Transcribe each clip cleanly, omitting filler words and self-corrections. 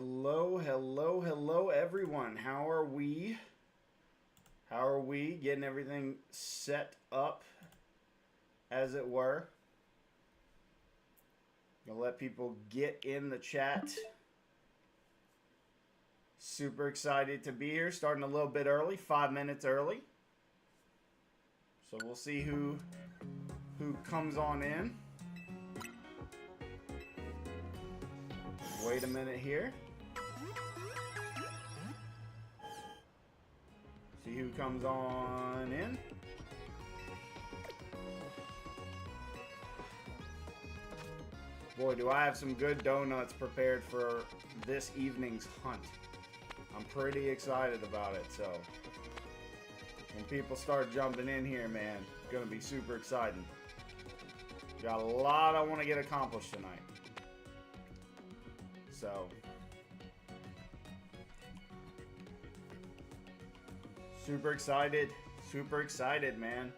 Hello, hello, hello, everyone. How are we? How are we getting everything set up, as it were? Gonna let people get in the chat. Super excited to be here. Starting a little bit early, 5 minutes early. So we'll see who comes on in. Wait a minute here. See who comes on in. Boy, do I have some good donuts prepared for this evening's hunt. I'm pretty excited about it, so when people start jumping in here, man, it's gonna be super exciting. Got a lot I want to get accomplished tonight. So super excited, man.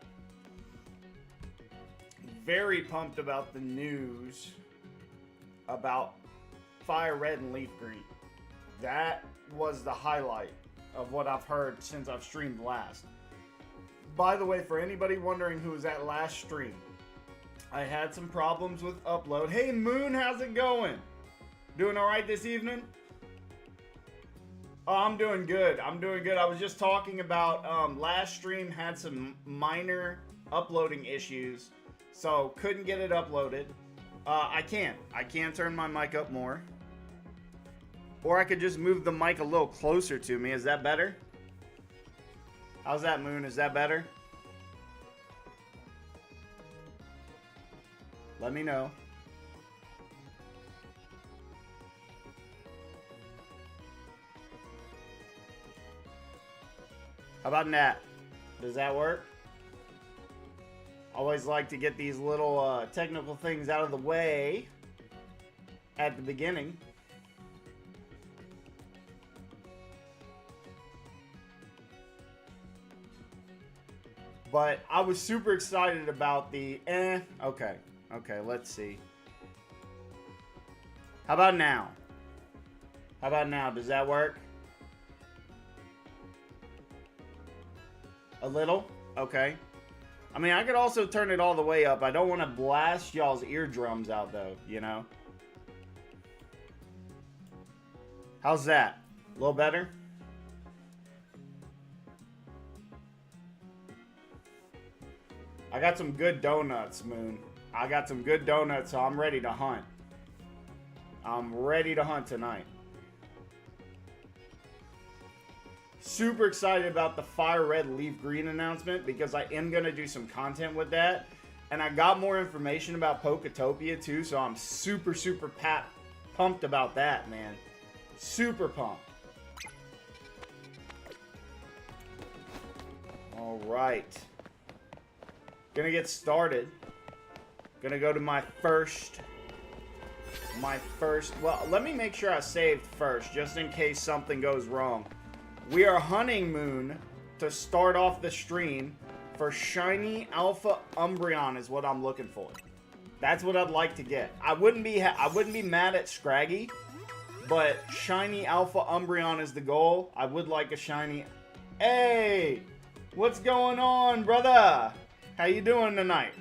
Very pumped about the news about Fire Red and Leaf Green. That was the highlight of what I've heard since I've streamed last. By the way, for anybody wondering who was at last stream, I had some problems with upload. Hey Moon, how's it going? Doing all right this evening? Oh, I'm doing good. I was just talking about last stream had some minor uploading issues, so couldn't get it uploaded. I can turn my mic up more, or I could just move the mic a little closer to me. Is that better? How's that, Moon? Is that better? Let me know. How about that? Does that work? Always like to get these little technical things out of the way at the beginning. But I was super excited about the okay, let's see. How about now? Does that work? A little? Okay. I mean, I could also turn it all the way up. I don't want to blast y'all's eardrums out, though, you know? How's that? A little better? I got some good donuts, Moon. I got some good donuts, so I'm ready to hunt. I'm ready to hunt tonight. Super excited about the Fire Red Leaf Green announcement because I am going to do some content with that. And I got more information about Poketopia too, so I'm super pumped about that, man. Super pumped. Alright. Gonna get started. Gonna go to my first, well, let me make sure I saved first, just in case something goes wrong. We are hunting, Moon, to start off the stream for Shiny Alpha Umbreon is what I'm looking for. That's what I'd like to get. I wouldn't be mad at Scraggy, but Shiny Alpha Umbreon is the goal. I would like a shiny. Hey, what's going on, brother? How you doing tonight?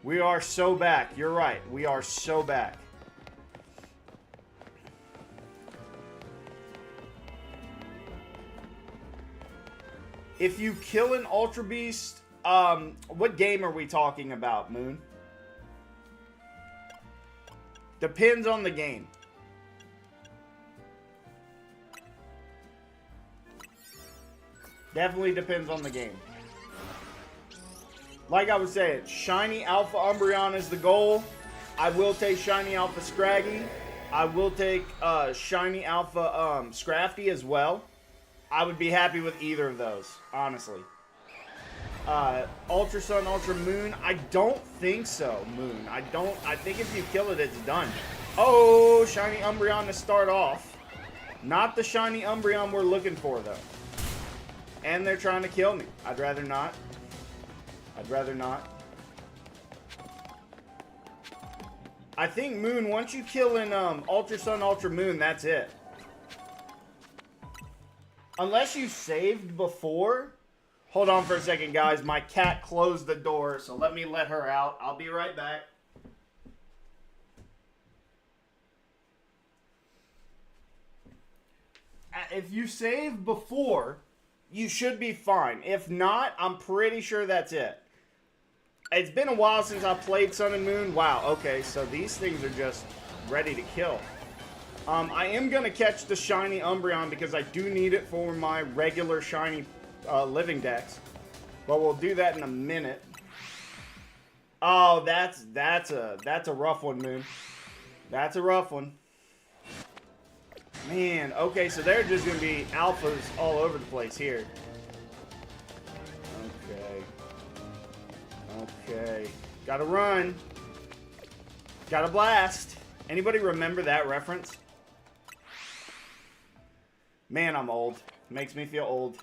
We are so back. You're right. We are so back. If you kill an Ultra Beast, what game are we talking about, Moon? Depends on the game. Definitely depends on the game. Like I was saying, Shiny Alpha Umbreon is the goal. I will take Shiny Alpha Scraggy. I will take Shiny Alpha Scrafty as well. I would be happy with either of those, honestly. Ultra Sun, Ultra Moon. I don't think so, Moon. I think if you kill it, it's done. Oh, Shiny Umbreon to start off. Not the Shiny Umbreon we're looking for, though. And they're trying to kill me. I'd rather not. I think Moon, once you kill in Ultra Sun, Ultra Moon, that's it. Unless you saved before. Hold on for a second, guys. My cat closed the door, so let me let her out. I'll be right back. If you saved before, you should be fine. If not, I'm pretty sure that's it. It's been a while since I played Sun and Moon. Wow, okay, so these things are just ready to kill. I am going to catch the shiny Umbreon because I do need it for my regular shiny living dex. But we'll do that in a minute. Oh, that's a rough one, Moon. That's a rough one. Man, okay, so they're just going to be alphas all over the place here. Okay. Okay. Gotta run. Gotta blast. Anybody remember that reference? Man, I'm old. Makes me feel old.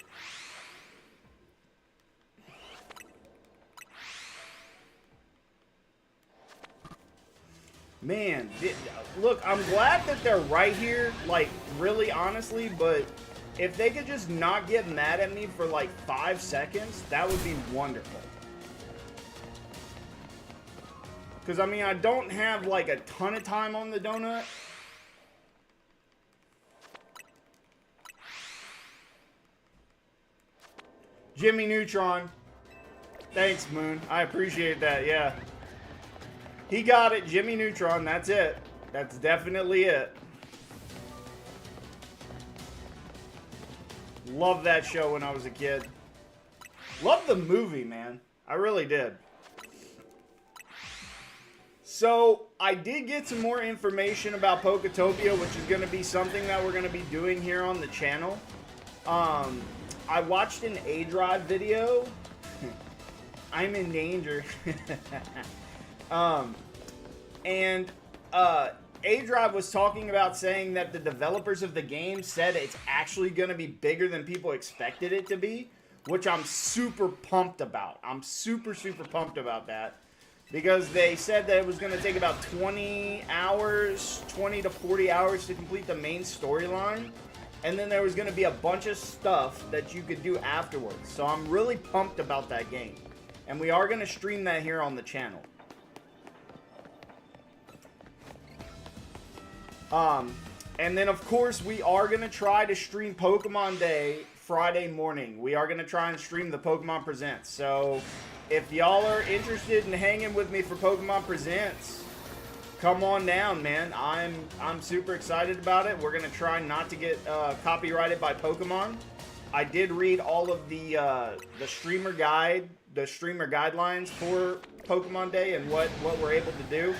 Man, look, I'm glad that they're right here, like, really honestly, but if they could just not get mad at me for like 5 seconds, that would be wonderful. Because, I mean, I don't have like a ton of time on the donut. Jimmy Neutron. Thanks, Moon. I appreciate that, yeah. He got it, Jimmy Neutron, that's it. That's definitely it. Loved that show when I was a kid. Loved the movie, man. I really did. So, I did get some more information about Poketopia, which is going to be something that we're going to be doing here on the channel. I watched an A-Drive video. I'm in danger. A-Drive was talking about saying that the developers of the game said it's actually going to be bigger than people expected it to be, which I'm super pumped about. I'm super pumped about that because they said that it was going to take about 20 hours, 20 to 40 hours to complete the main storyline, and then there was going to be a bunch of stuff that you could do afterwards. So I'm really pumped about that game, and we are going to stream that here on the channel. And then, of course, we are going to try to stream Pokemon Day Friday morning. We are going to try and stream the Pokemon Presents. So, if y'all are interested in hanging with me for Pokemon Presents, come on down, man. I'm super excited about it. We're going to try not to get copyrighted by Pokemon. I did read all of the streamer guide, the streamer guidelines for Pokemon Day and what we're able to do.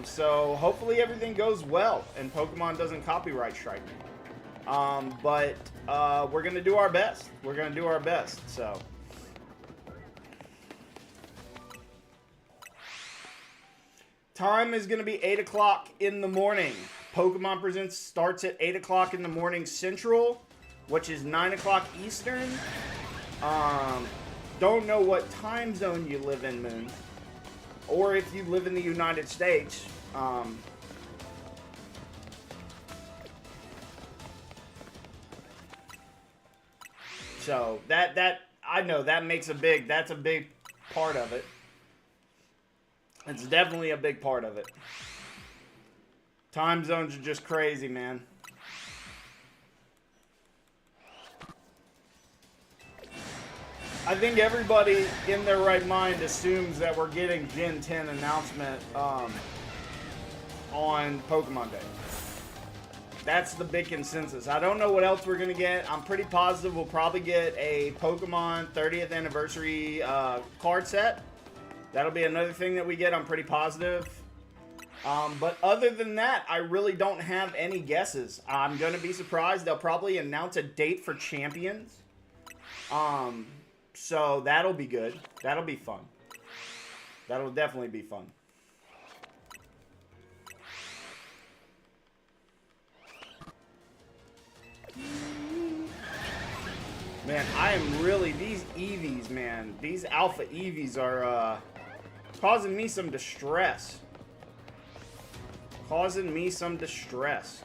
So hopefully everything goes well and Pokemon doesn't copyright strike me. But we're going to do our best. We're going to do our best, so. Time is going to be 8 o'clock in the morning. Pokemon Presents starts at 8 o'clock in the morning Central, which is 9 o'clock Eastern. Don't know what time zone you live in, Moon. Or if you live in the United States, so that I know that makes that's a big part of it. It's definitely a big part of it. Time zones are just crazy, man. I think everybody in their right mind assumes that we're getting Gen 10 announcement on Pokemon Day. That's the big consensus. I don't know what else we're going to get. I'm pretty positive we'll probably get a Pokemon 30th anniversary card set. That'll be another thing that we get. I'm pretty positive. But other than that, I really don't have any guesses. I'm going to be surprised. They'll probably announce a date for Champions. So that'll be good. That'll be fun. That'll definitely be fun. Man, I am really, these Eevees, man, these Alpha Eevees are causing me some distress. Causing me some distress.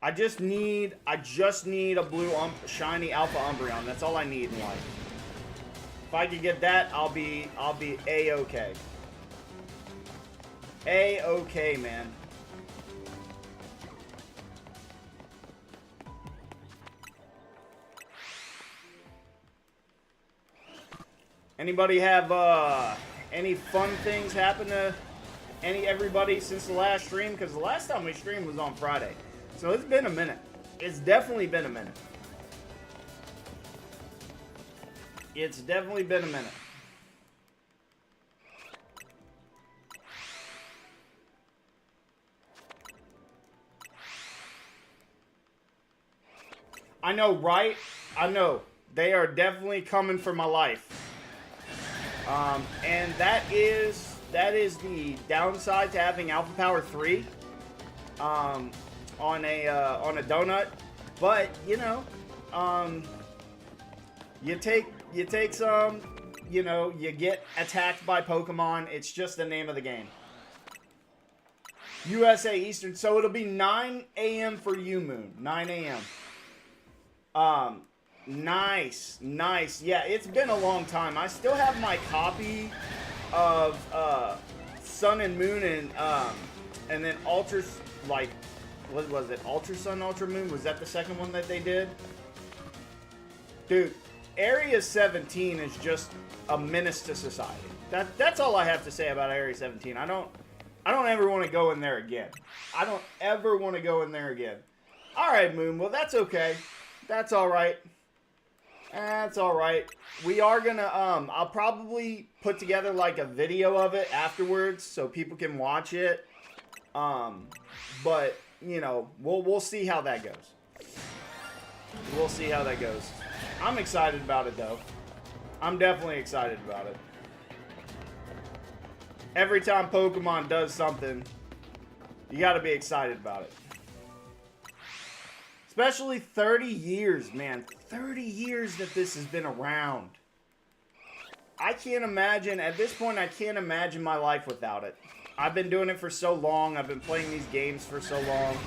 I just need a blue shiny Alpha Umbreon. That's all I need in life. If I can get that, I'll be A-okay. A-okay, man. Anybody have any fun things happen to everybody since the last stream? Because the last time we streamed was on Friday. So it's been a minute. It's definitely been a minute. It's definitely been a minute. I know, right? I know. They are definitely coming for my life. And that is the downside to having Alpha Power 3 on a donut. But you know, you take some, you know, you get attacked by Pokemon. It's just the name of the game. USA Eastern, so it'll be 9 a.m. for you, Moon. 9 a.m. Nice. Yeah, it's been a long time. I still have my copy of Sun and Moon and then Ultra, like, what was it? Ultra Sun, Ultra Moon? Was that the second one that they did? Dude, Area 17 is just a menace to society. That's all I have to say about Area 17. I don't ever want to go in there again. I don't ever want to go in there again. All right, Moon. Well, that's okay. That's all right. That's all right. We are gonna I'll probably put together like a video of it afterwards so people can watch it. But you know, we'll see how that goes. We'll see how that goes. I'm excited about it though. I'm definitely excited about it. Every time Pokemon does something, you got to be excited about it. Especially 30 years, man. 30 years that this has been around. I can't imagine, at this point, I can't imagine my life without it. I've been doing it for so long. I've been playing these games for so long.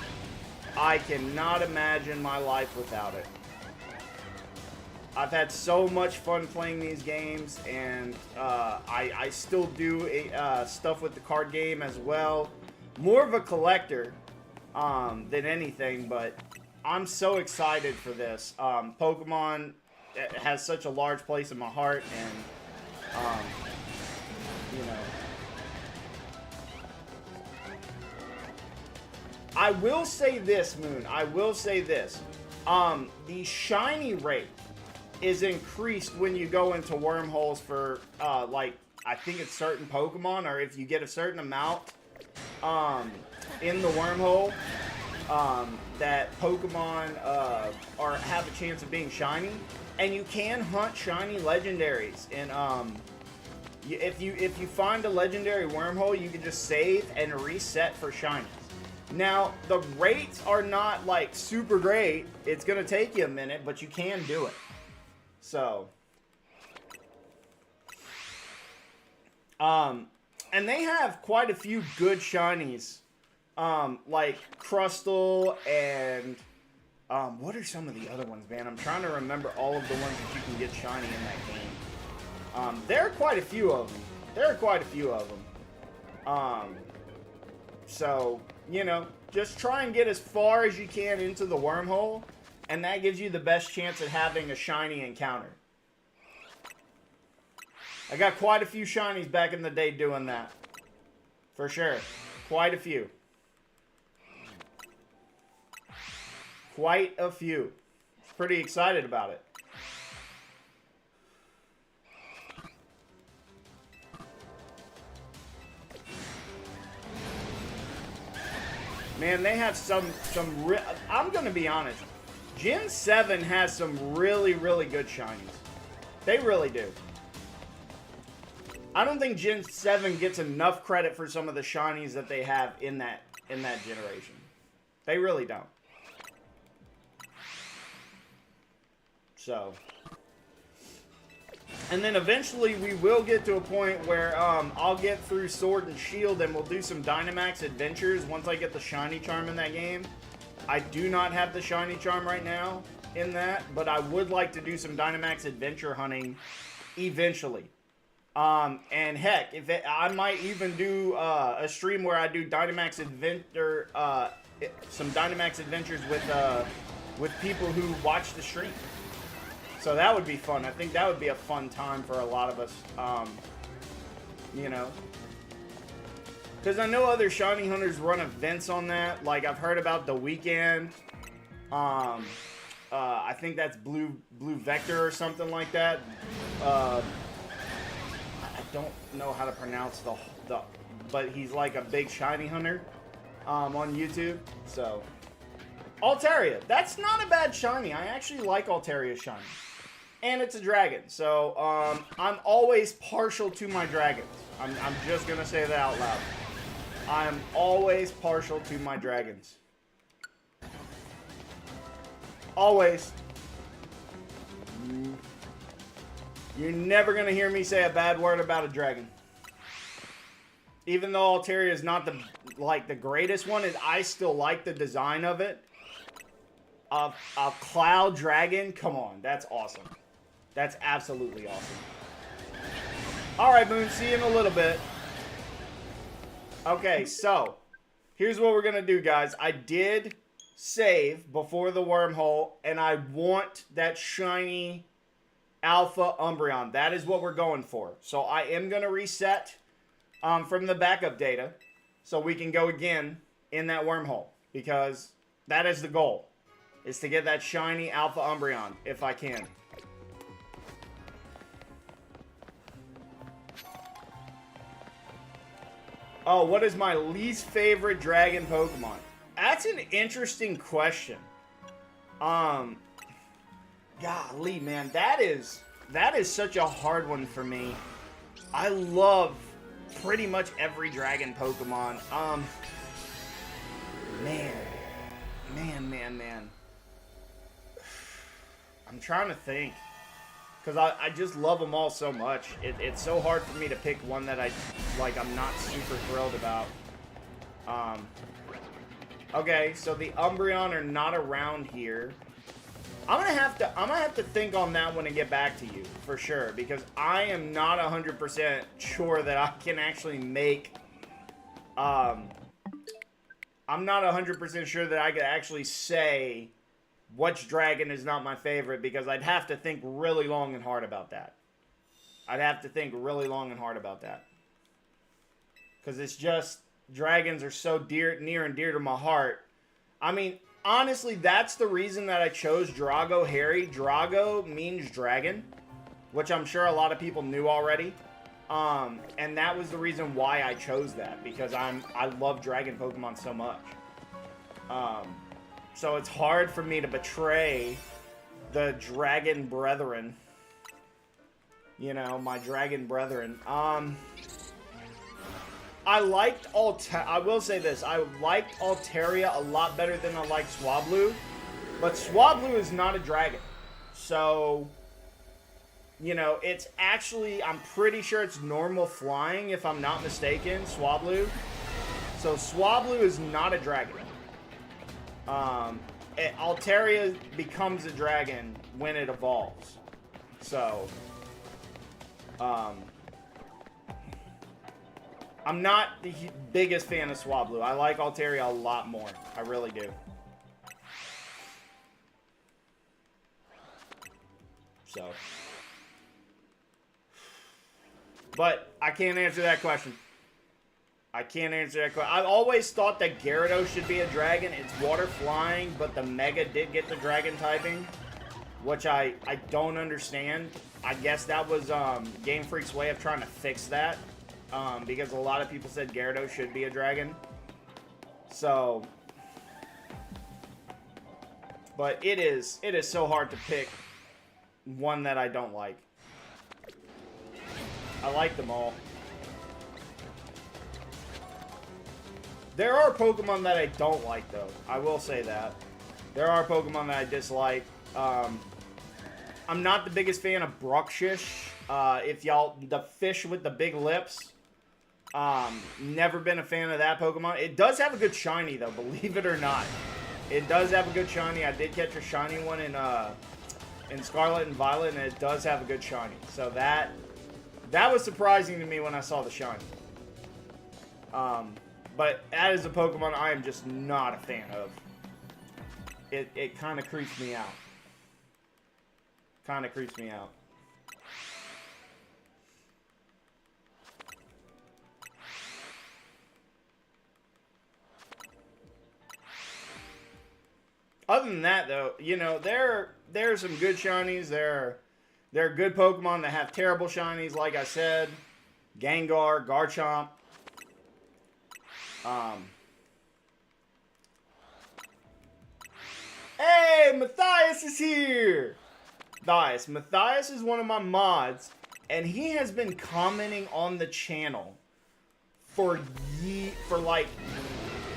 I cannot imagine my life without it. I've had so much fun playing these games, and I still do stuff with the card game as well. More of a collector than anything, but I'm so excited for this. Pokemon has such a large place in my heart, and you know, I will say this, Moon. I will say this. The shiny rate is increased when you go into wormholes for like, I think it's certain Pokemon, or if you get a certain amount in the wormhole, that Pokemon have a chance of being shiny, and you can hunt shiny legendaries. And if you find a legendary wormhole, you can just save and reset for shinies. Now the rates are not like super great. It's gonna take you a minute, but you can do it. So, and they have quite a few good shinies, like Crustle and, what are some of the other ones, man? I'm trying to remember all of the ones that you can get shiny in that game. There are quite a few of them. So, you know, just try and get as far as you can into the wormhole, and that gives you the best chance at having a shiny encounter. I got quite a few shinies back in the day doing that. For sure. Quite a few. Quite a few. Pretty excited about it. Man, they have some I'm going to be honest. Gen 7 has some really, really good shinies. They really do. I don't think Gen 7 gets enough credit for some of the shinies that they have in that generation. They really don't. So, And then eventually we will get to a point where I'll get through Sword and Shield and we'll do some Dynamax adventures once I get the Shiny Charm in that game. I do not have the Shiny Charm right now in that, but I would like to do some Dynamax adventure hunting eventually. And heck, I might even do a stream where I do Dynamax adventure, some Dynamax adventures with people who watch the stream. So that would be fun. I think that would be a fun time for a lot of us, you know. Because I know other Shiny Hunters run events on that. Like, I've heard about The Weeknd. I think that's Blue Vector or something like that. I don't know how to pronounce but he's like a big Shiny Hunter on YouTube. So, Altaria. That's not a bad Shiny. I actually like Altaria's Shiny. And it's a dragon, so I'm always partial to my dragons. I'm just gonna say that out loud. I'm always partial to my dragons. Always. You're never gonna hear me say a bad word about a dragon. Even though Altaria is not the greatest one, I still like the design of it. A cloud dragon, come on, that's awesome. That's absolutely awesome. Alright, Moon, see you in a little bit. Okay, so, here's what we're going to do, guys. I did save before the wormhole, and I want that shiny Alpha Umbreon. That is what we're going for. So, I am going to reset from the backup data so we can go again in that wormhole, because that is the goal, is to get that shiny Alpha Umbreon, if I can. Oh, what is my least favorite dragon Pokemon? That's an interesting question. Golly, man, that is such a hard one for me. I love pretty much every dragon Pokemon. Man. I'm trying to think. Because I just love them all so much. It's so hard for me to pick one that I'm not super thrilled about. Okay, so the Umbreon are not around here. I'm gonna have to think on that one and get back to you for sure, because I am not 100% sure that I can actually make. I'm not 100% sure that I could actually say which dragon is not my favorite, because I'd have to think really long and hard about that. Because it's just, dragons are so near and dear to my heart. I mean, honestly, that's the reason that I chose Drago Harry. Drago means dragon, which I'm sure a lot of people knew already. And that was the reason why I chose that, because I love dragon Pokemon so much. So it's hard for me to betray the dragon brethren. You know, my dragon brethren. I will say this. I liked Altaria a lot better than I liked Swablu. But Swablu is not a dragon. So, you know, it's actually, I'm pretty sure it's normal flying, if I'm not mistaken, Swablu. So Swablu is not a dragon. Altaria becomes a dragon when it evolves. So, I'm not the biggest fan of Swablu. I like Altaria a lot more. I really do. So, but I can't answer that question. I've always thought that Gyarados should be a dragon. It's water flying, but the Mega did get the dragon typing, which I don't understand. I guess that was Game Freak's way of trying to fix that, because a lot of people said Gyarados should be a dragon. So, but it is so hard to pick one that I don't like. I like them all. There are Pokemon that I don't like, though. I will say that. There are Pokemon that I dislike. I'm not the biggest fan of Bruxish. If y'all, the fish with the big lips. Never been a fan of that Pokemon. It does have a good shiny, though, believe it or not. It does have a good shiny. I did catch a shiny one in Scarlet and Violet, and it does have a good shiny. So that was surprising to me when I saw the shiny. But that is a Pokemon I am just not a fan of. It kind of creeps me out. Kind of creeps me out. Other than that, though, you know, there are some good shinies. There are good Pokemon that have terrible shinies, like I said. Gengar, Garchomp. Hey, Matthias is here! Matthias is one of my mods, and he has been commenting on the channel for like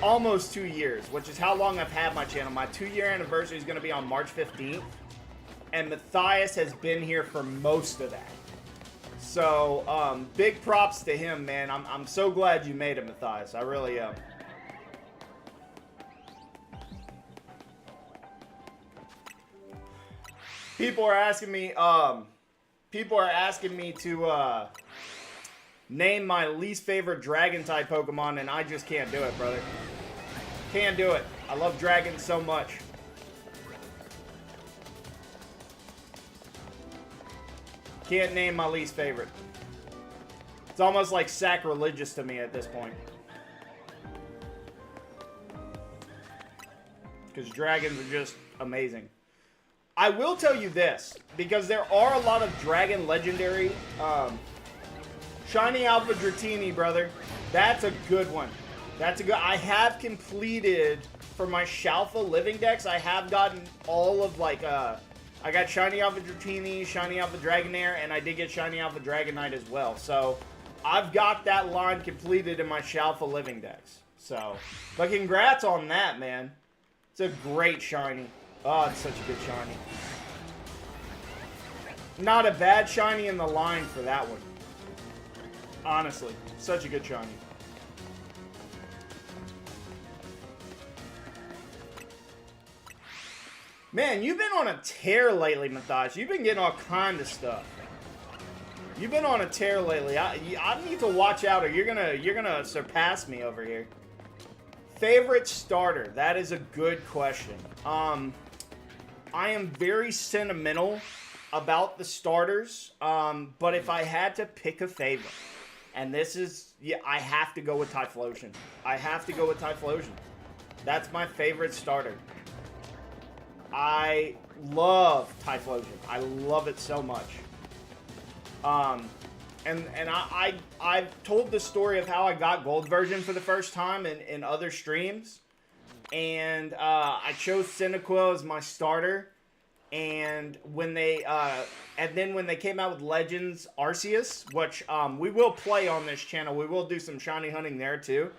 almost 2 years, which is how long I've had my channel. My 2-year anniversary is going to be on March 15th, and Matthias has been here for most of that. So, big props to him, man. I'm so glad you made it, Matthias. I really am. People are asking me to name my least favorite Dragon-type Pokemon, and I just can't do it, brother. Can't do it. I love dragons so much. Can't name my least favorite. It's almost like sacrilegious to me at this point. Because dragons are just amazing. I will tell you this, because there are a lot of dragon legendary. Shiny Alpha Dratini, brother. That's a good one. That's a good. I have completed for my Shalfa living decks. I have gotten all of like I got Shiny Alpha Dratini, Shiny Alpha Dragonair, and I did get Shiny Alpha Dragonite as well. So I've got that line completed in my Shalfa living decks. So, but congrats on that, man. It's a great shiny. Oh, it's such a good shiny. Not a bad shiny in the line for that one. Honestly, such a good shiny. Man, you've been on a tear lately, Matthias. You've been getting all kind of stuff. You've been on a tear lately. I need to watch out, or you're gonna surpass me over here. Favorite starter? That is a good question. I am very sentimental about the starters, but if I had to pick a favorite, and this is, yeah, I have to go with Typhlosion. I have to go with Typhlosion. That's my favorite starter. I love Typhlosion. I love it so much. And I've told the story of how I got Gold Version for the first time in other streams. And I chose Cyndaquil as my starter. And when they when they came out with Legends Arceus, which we will play on this channel, we will do some shiny hunting there too.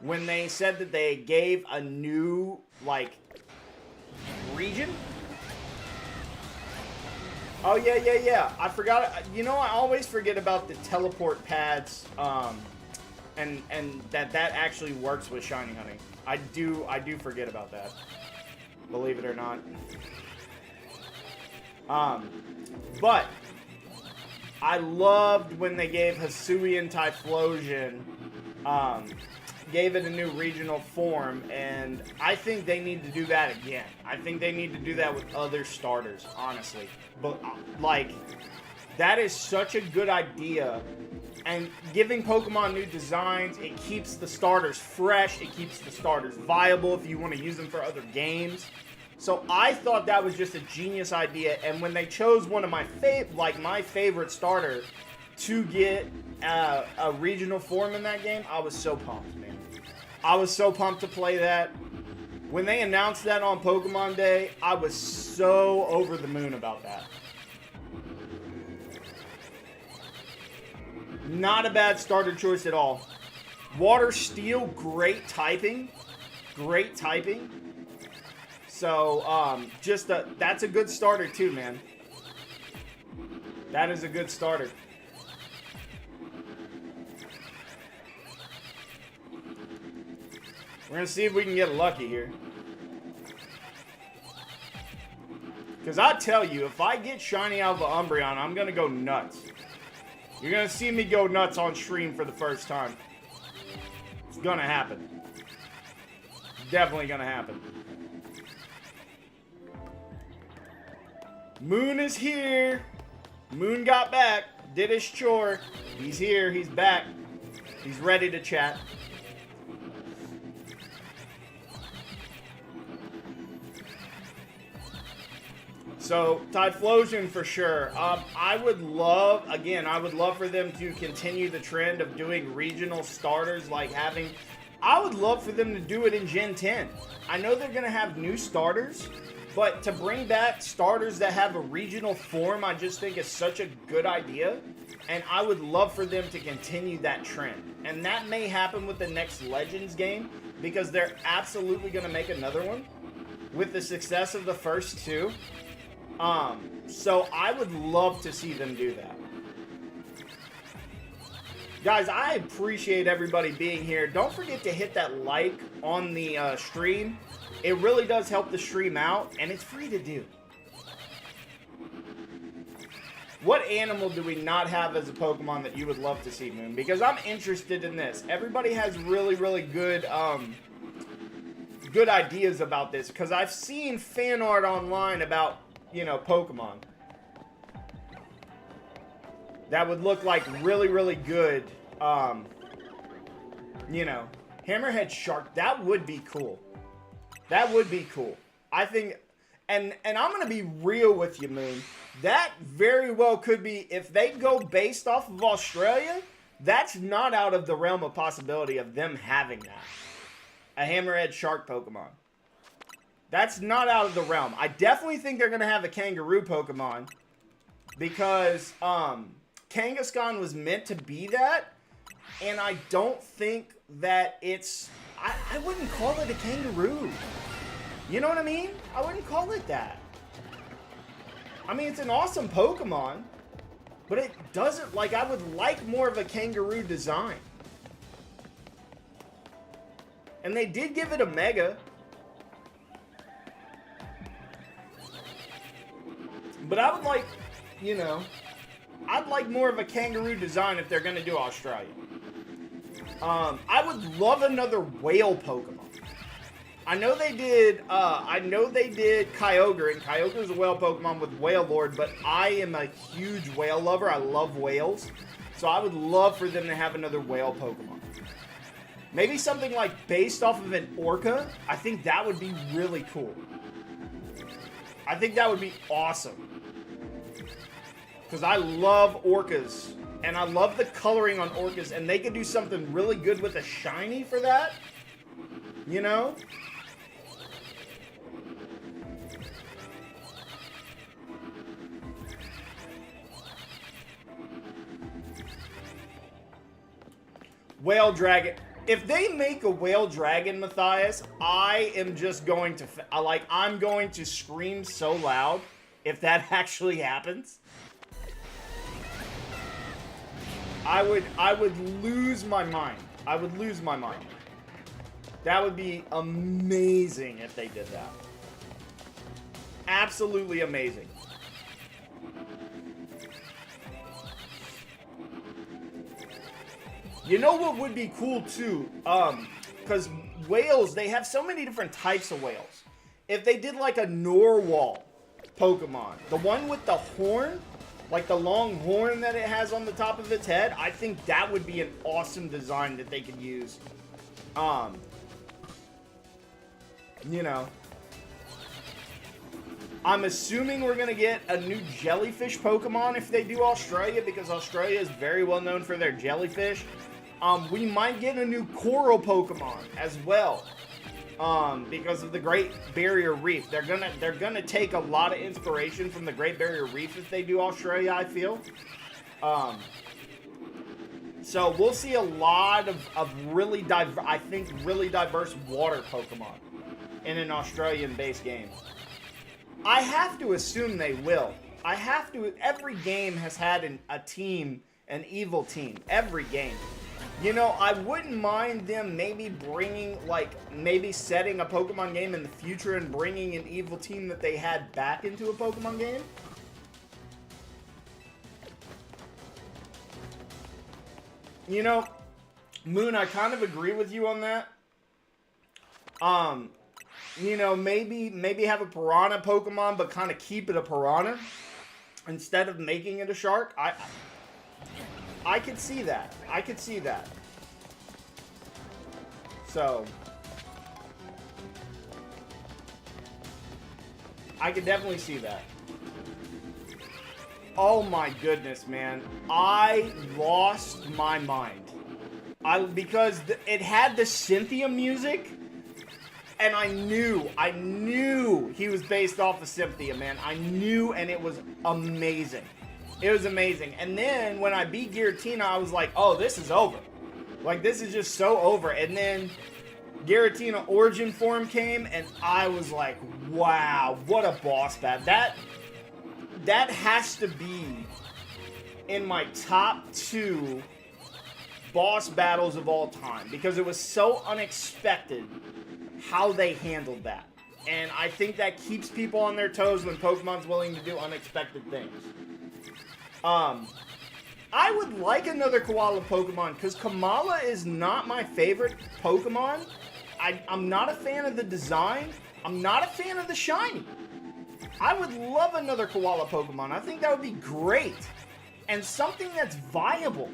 When they said that they gave a new like region. Oh yeah. I forgot. You know, I always forget about the teleport pads. And that actually works with shiny hunting. I do forget about that. Believe it or not. But I loved when they gave Hisuian Typhlosion, gave it a new regional form, and I think they need to do that again. I think they need to do that with other starters, honestly. But like, that is such a good idea. And giving Pokemon new designs, it keeps the starters fresh, it keeps the starters viable if you want to use them for other games. So I thought that was just a genius idea, and when they chose one of my favorite starter to get a regional form in that game, I was so pumped, man. I was so pumped to play that. When they announced that on Pokemon Day, I was so over the moon about that. Not a bad starter choice at all. Water Steel, great typing. Great typing. So, that's a good starter too, man. That is a good starter. We're going to see if we can get lucky here. Because I tell you, if I get Shiny Alpha Umbreon, I'm going to go nuts. You're going to see me go nuts on stream for the first time. It's going to happen. Definitely going to happen. Moon is here. Moon got back. Did his chore. He's here. He's back. He's ready to chat. So, Typhlosion for sure. I would love, again, I would love for them to continue the trend of doing regional starters, like having, I would love for them to do it in Gen 10. I know they're going to have new starters, but to bring back starters that have a regional form, I just think is such a good idea. And I would love for them to continue that trend. And that may happen with the next Legends game, because they're absolutely going to make another one with the success of the first two. So I would love to see them do that. Guys, I appreciate everybody being here. Don't forget to hit that like on the stream. It really does help the stream out, and it's free to do. What animal do we not have as a Pokemon that you would love to see, Moon? Because I'm interested in this. Everybody has really, really good good ideas about this, because I've seen fan art online about, you know, Pokemon that would look like really, really good, you know, Hammerhead Shark. That would be cool. That would be cool. I think, and I'm going to be real with you, Moon. That very well could be, if they go based off of Australia, that's not out of the realm of possibility of them having that. A Hammerhead Shark Pokemon. That's not out of the realm. I definitely think they're going to have a Kangaroo Pokemon, because Kangaskhan was meant to be that, and I don't think that it's... I wouldn't call it a Kangaroo. You know what I mean? I wouldn't call it that. I mean, it's an awesome Pokemon, but it doesn't... Like, I would like more of a Kangaroo design. And they did give it a Mega. But I would like, you know, I'd like more of a Kangaroo design if they're going to do Australia. I would love another whale Pokemon. I know they did Kyogre, and Kyogre's a whale Pokemon with Wailord, but I am a huge whale lover. I love whales. So I would love for them to have another whale Pokemon. Maybe something like based off of an orca. I think that would be really cool. I think that would be awesome. Because I love orcas. And I love the coloring on orcas. And they could do something really good with a shiny for that. You know? Whale Dragon. If they make a Whale Dragon, Matthias, I am just going to... I'm going to scream so loud if that actually happens. I would lose my mind. I would lose my mind. That would be amazing if they did that. Absolutely amazing. You know what would be cool too? Because whales, they have so many different types of whales. If they did like a Narwhal Pokemon, the one with the horn, like the long horn that it has on the top of its head, I think that would be an awesome design that they could use. You know, I'm assuming we're going to get a new jellyfish Pokemon if they do Australia, because Australia is very well known for their jellyfish. We might get a new coral Pokemon as well, because of the Great Barrier Reef. They're gonna take a lot of inspiration from the Great Barrier Reef if they do Australia, I feel. So we'll see a lot of really diverse water Pokemon in an Australian-based game. I have to assume they will. I have to. Every game has had a team, an evil team. Every game. You know, I wouldn't mind them maybe bringing, like, maybe setting a Pokemon game in the future and bringing an evil team that they had back into a Pokemon game. You know, Moon, I kind of agree with you on that. You know, maybe have a piranha Pokemon, but kind of keep it a piranha instead of making it a shark. I could see that. I could see that. So, I could definitely see that. Oh my goodness, man. I lost my mind. Because it had the Cynthia music, and I knew he was based off of Cynthia, man. I knew, and it was amazing. It was amazing. And then when I beat Giratina, I was like, oh, this is over. Like, this is just so over. And then Giratina Origin Form came, and I was like, wow, what a boss battle. That has to be in my top 2 boss battles of all time, because it was so unexpected how they handled that. And I think that keeps people on their toes when Pokemon's willing to do unexpected things. I would like another Koala Pokemon, because Kamala is not my favorite Pokemon. I'm not a fan of the design. I'm not a fan of the shiny. I would love another Koala Pokemon. I think that would be great. And something that's viable.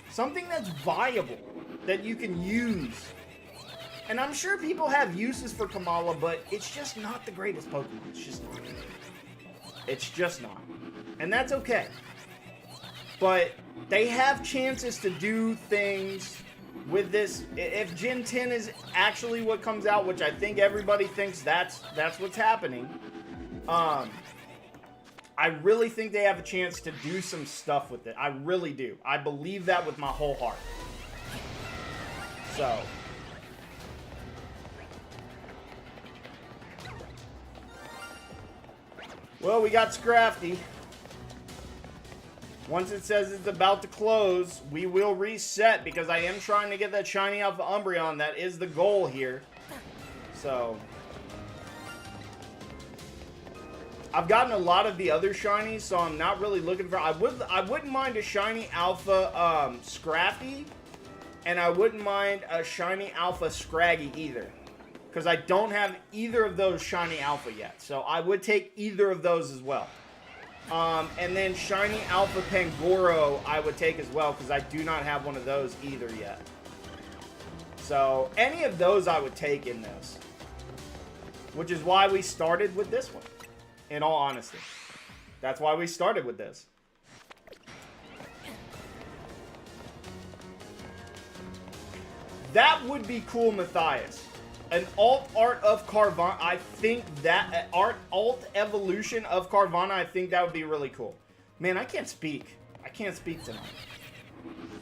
Something that's viable that you can use. And I'm sure people have uses for Kamala, but it's just not the greatest Pokemon. It's just not. It's just not. And that's okay. But they have chances to do things with this. If Gen 10 is actually what comes out, which I think everybody thinks that's what's happening, I really think they have a chance to do some stuff with it. I really do. I believe that with my whole heart. So. Well, we got Scrafty. Once it says it's about to close, we will reset, because I am trying to get that shiny Alpha Umbreon. That is the goal here. So. I've gotten a lot of the other shinies, so I'm not really looking for... I wouldn't mind a shiny Alpha Scrafty, and I wouldn't mind a shiny Alpha Scraggy either, because I don't have either of those shiny Alpha yet. So I would take either of those as well. And then shiny Alpha Pangoro I would take as well, because I do not have one of those either yet. So any of those I would take in this, which is why we started with this one. In all honesty, that's why we started with this. That would be cool, Matthias. An alt art of Carvanha. I think that alt evolution of Carvanha. I think that would be really cool. Man, I can't speak. I can't speak tonight.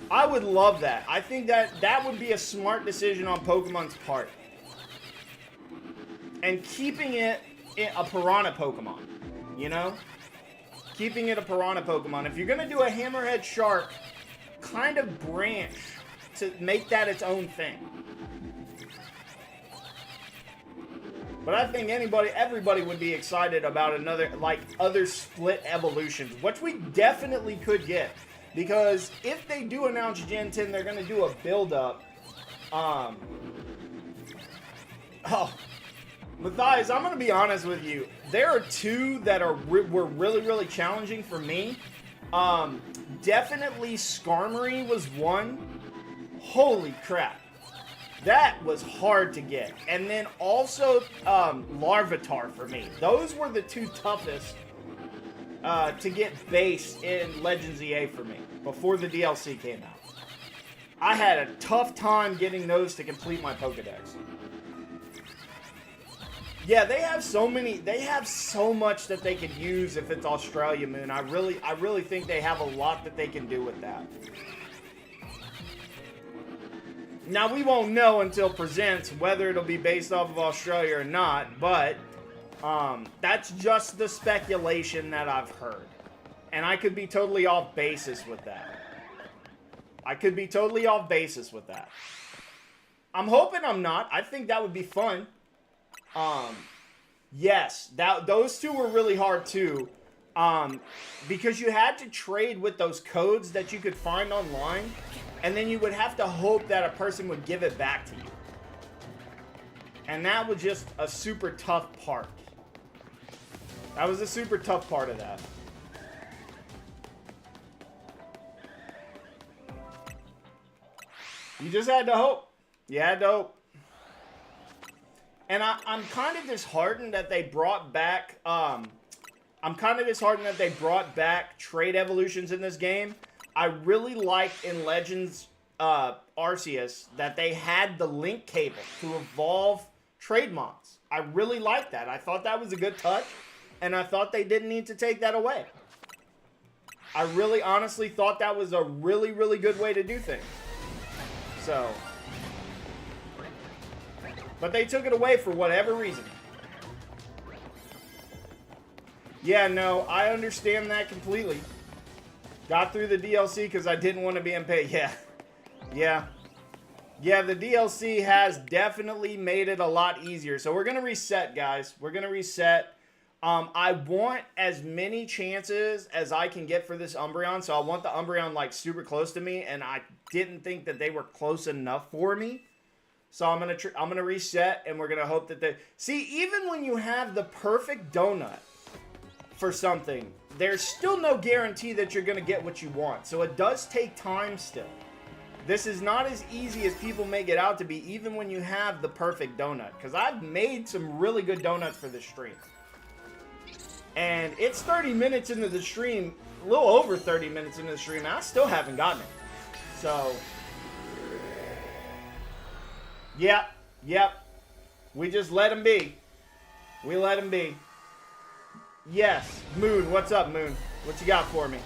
I would love that. I think that would be a smart decision on Pokemon's part. And keeping it a Piranha Pokemon, you know? Keeping it a Piranha Pokemon. If you're going to do a Hammerhead Shark, kind of branch to make that its own thing. But I think everybody would be excited about other split evolutions, which we definitely could get. Because if they do announce Gen 10, they're going to do a build-up. Matthias, I'm going to be honest with you. There are 2 that were really, really challenging for me. Definitely Skarmory was one. Holy crap. That was hard to get. And then also Larvitar for me. Those were the 2 toughest to get base in Legends EA for me before the DLC came out. I had a tough time getting those to complete my Pokedex. Yeah, they have so much that they could use if it's Australia Moon. I really think they have a lot that they can do with that. Now, we won't know until Presents whether it'll be based off of Australia or not, but That's just the speculation that I've heard. And I could be totally off basis with that. I'm hoping I'm not. I think that would be fun. Yes, those two were really hard too. Because you had to trade with those codes that you could find online, and then you would have to hope that a person would give it back to you. And that was just a super tough part. That was a super tough part of that. You just had to hope. You had to hope. And I'm kind of disheartened that they brought back, trade evolutions in this game. I really liked in Legends Arceus that they had the link cable to evolve trade mods. I really liked that. I thought that was a good touch, and I thought they didn't need to take that away. I really honestly thought that was a really, really good way to do things. So, but they took it away for whatever reason. Yeah, no, I understand that completely. Got through the DLC because I didn't want to be unpaid. Yeah, the DLC has definitely made it a lot easier. So we're going to reset, guys. We're going to reset. I want as many chances as I can get for this Umbreon. So I want the Umbreon, like, super close to me. And I didn't think that they were close enough for me. So I'm gonna reset, and we're going to hope that they... See, even when you have the perfect donut for something, there's still no guarantee that you're going to get what you want. So it does take time still. This is not as easy as people make it out to be, even when you have the perfect donut. Because I've made some really good donuts for this stream. And it's 30 minutes into the stream, a little over 30 minutes into the stream, and I still haven't gotten it. So, yep. We just let him be. We let him be. Yes, Moon, what's up, Moon? What you got for me?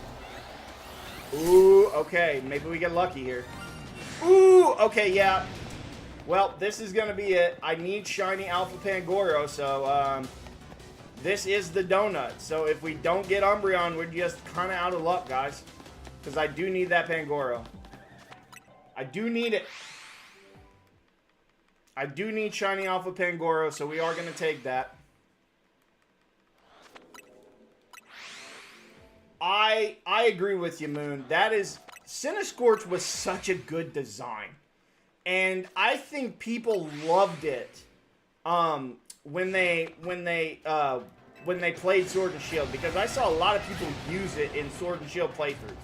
Ooh, okay, maybe we get lucky here. Ooh, okay, yeah. Well, this is going to be it. I need Shiny Alpha Pangoro, so, this is the donut. So if we don't get Umbreon, we're just kind of out of luck, guys. Because I do need that Pangoro. I do need it. I do need Shiny Alpha Pangoro, so we are going to take that. I agree with you, Moon. That is... Cinescorch was such a good design. And I think people loved it. When they played Sword and Shield, because I saw a lot of people use it in Sword and Shield playthroughs.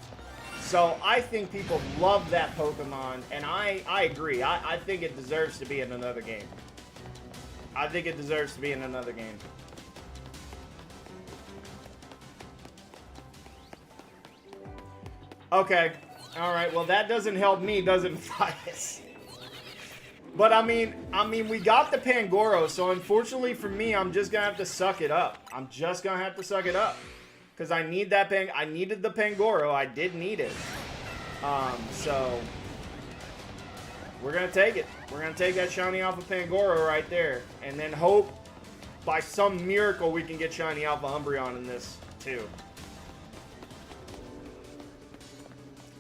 So I think people love that Pokemon, and I agree. I think it deserves to be in another game. I think it deserves to be in another game. Okay. Alright, well that doesn't help me, does it, Matthias? But I mean, we got the Pangoro, so unfortunately for me, I'm just gonna have to suck it up. I'm just gonna have to suck it up. Because I need that I needed the Pangoro. I did need it. So we're gonna take it. We're gonna take that Shiny Alpha Pangoro right there. And then hope by some miracle we can get Shiny Alpha Umbreon in this too.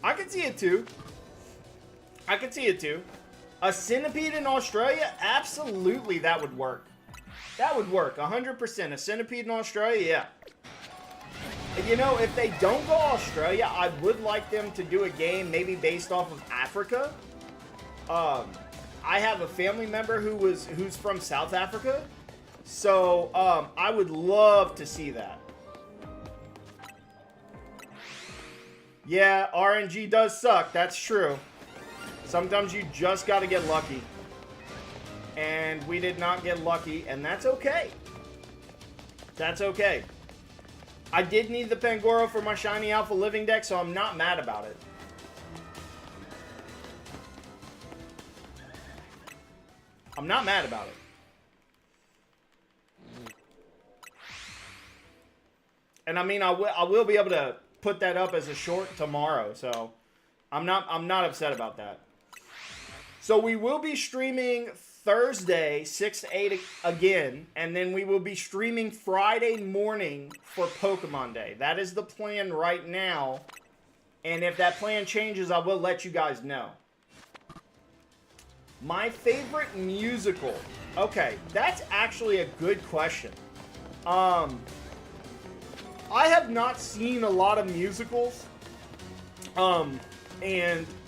I can see it too. I can see it too. A Centipede in Australia? Absolutely, that would work. That would work, 100%. A Centipede in Australia, yeah. And you know, if they don't go Australia, I would like them to do a game maybe based off of Africa. I have a family member who's from South Africa. So, I would love to see that. Yeah, RNG does suck. That's true. Sometimes you just got to get lucky. And we did not get lucky, and that's okay. That's okay. I did need the Pangoro for my Shiny Alpha Living deck, so I'm not mad about it. I'm not mad about it. And I mean, I will be able to put that up as a short tomorrow, so I'm not upset about that. So we will be streaming Thursday, 6 to 8 again, and then we will be streaming Friday morning for Pokemon Day. That is the plan right now, and if that plan changes, I will let you guys know. My favorite musical. Okay, that's actually a good question. I have not seen a lot of musicals, and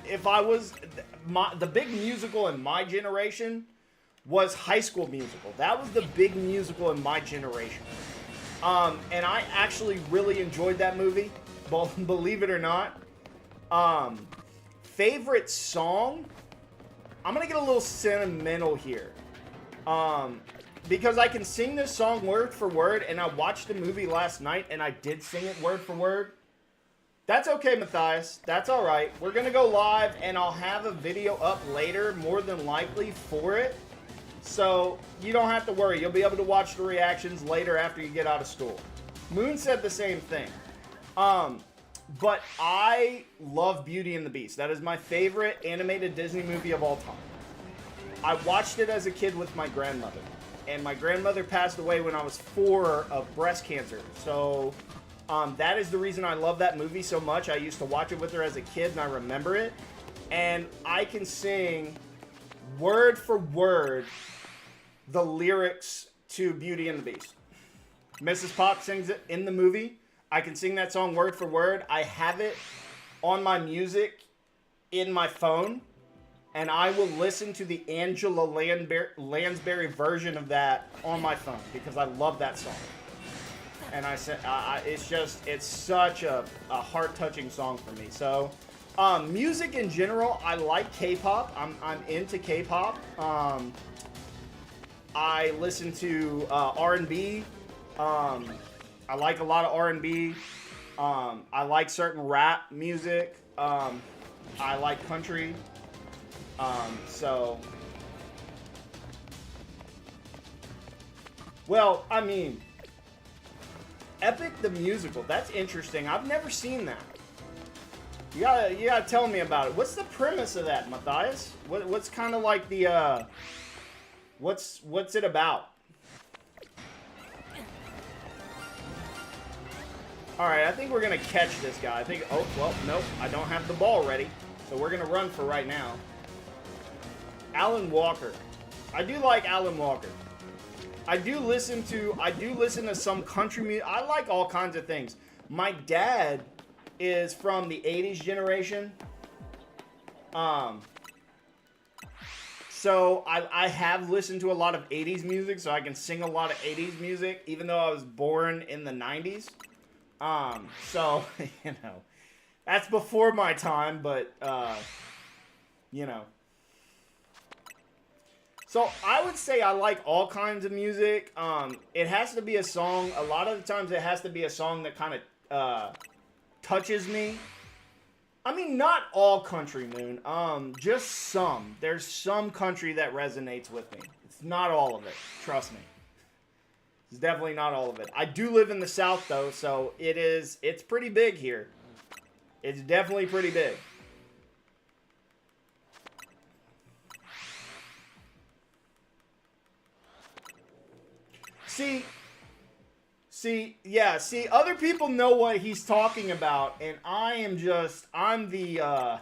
if I was... the big musical in my generation was High School Musical. That was the big musical in my generation. And I actually really enjoyed that movie, believe it or not. Favorite song? I'm going to get a little sentimental here. Because I can sing this song word for word, and I watched the movie last night, and I did sing it word for word. That's okay, Matthias. That's all right. We're going to go live, and I'll have a video up later, more than likely, for it. So you don't have to worry. You'll be able to watch the reactions later after you get out of school. Moon said the same thing. But I love Beauty and the Beast. That is my favorite animated Disney movie of all time. I watched it as a kid with my grandmother. And my grandmother passed away when I was 4 of breast cancer. So... that is the reason I love that movie so much. I used to watch it with her as a kid, and I remember it. And I can sing word for word the lyrics to Beauty and the Beast. Mrs. Pop sings it in the movie. I can sing that song word for word. I have it on my music in my phone, and I will listen to the Angela Lansbury version of that on my phone because I love that song. And I said, it's such a heart-touching song for me. So, music in general, I like K-pop. I'm into K-pop. I listen to R&B. I like a lot of R&B. I like certain rap music. I like country. Well, I mean... Epic the Musical. That's interesting. I've never seen that. You gotta tell me about it. What's the premise of that, Matthias? What's kind of like the what's it about? All right, I think we're gonna catch this guy. I think. Oh well, nope. I don't have the ball ready, so we're gonna run for right now. Alan Walker. I do like Alan Walker. I do listen to some country music. I like all kinds of things. My dad is from the 80s generation. So I have listened to a lot of 80s music, so I can sing a lot of 80s music, even though I was born in the 90s. So, you know, that's before my time, but, you know. So I would say I like all kinds of music. It has to be a song. A lot of the times it has to be a song that kind of touches me. I mean, not all country, Moon. Just some. There's some country that resonates with me. It's not all of it. Trust me. It's definitely not all of it. I do live in the South, though, so it's pretty big here. It's definitely pretty big. See, other people know what he's talking about, and I'm the,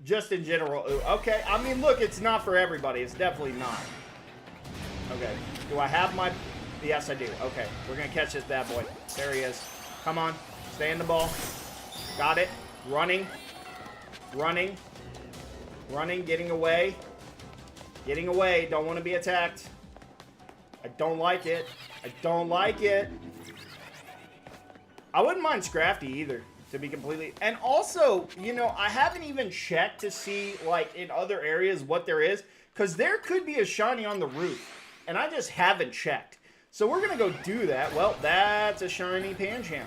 just in general, okay, I mean, look, it's not for everybody, it's definitely not. Okay, do I have my, yes, I do, okay, we're gonna catch this bad boy, there he is, come on, stay in the ball, got it, running, getting away, don't want to be attacked. I don't like it. I wouldn't mind Scrafty either, to be completely... And also, you know, I haven't even checked to see, like, in other areas what there is, because there could be a shiny on the roof, and I just haven't checked. So we're going to go do that. Well, that's a shiny Pancham.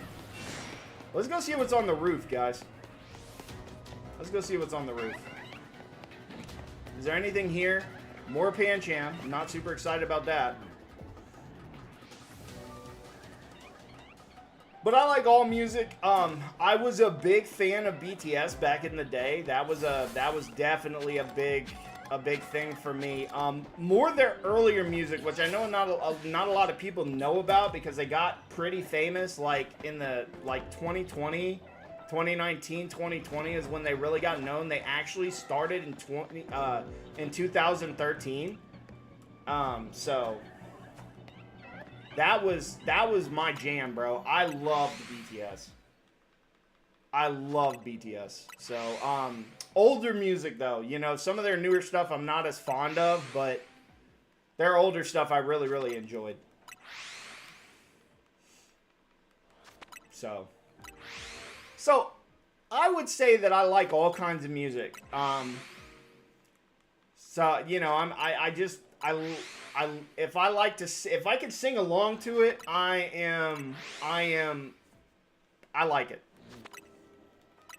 Let's go see what's on the roof, guys. Let's go see what's on the roof. Is there anything here? More Pancham. I'm not super excited about that. But I like all music. I was a big fan of BTS back in the day. That was definitely a big thing for me. More their earlier music, which I know not a lot of people know about because they got pretty famous like in the 2020, 2019, 2020 is when they really got known. They actually started in 2013. So that was my jam, bro. I loved BTS. I love BTS. So, older music though, you know, some of their newer stuff I'm not as fond of, but their older stuff I really, really enjoyed. So I would say that I like all kinds of music. So, you know, if I could sing along to it, I like it.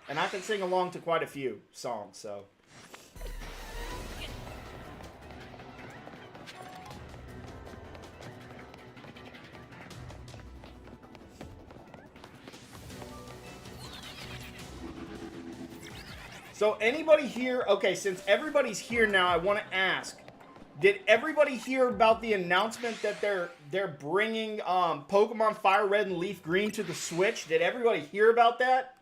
And I can sing along to quite a few songs, so. So anybody here, okay, since everybody's here now, I want to ask, did everybody hear about the announcement that they're bringing Pokemon Fire Red and Leaf Green to the Switch? Did everybody hear about that?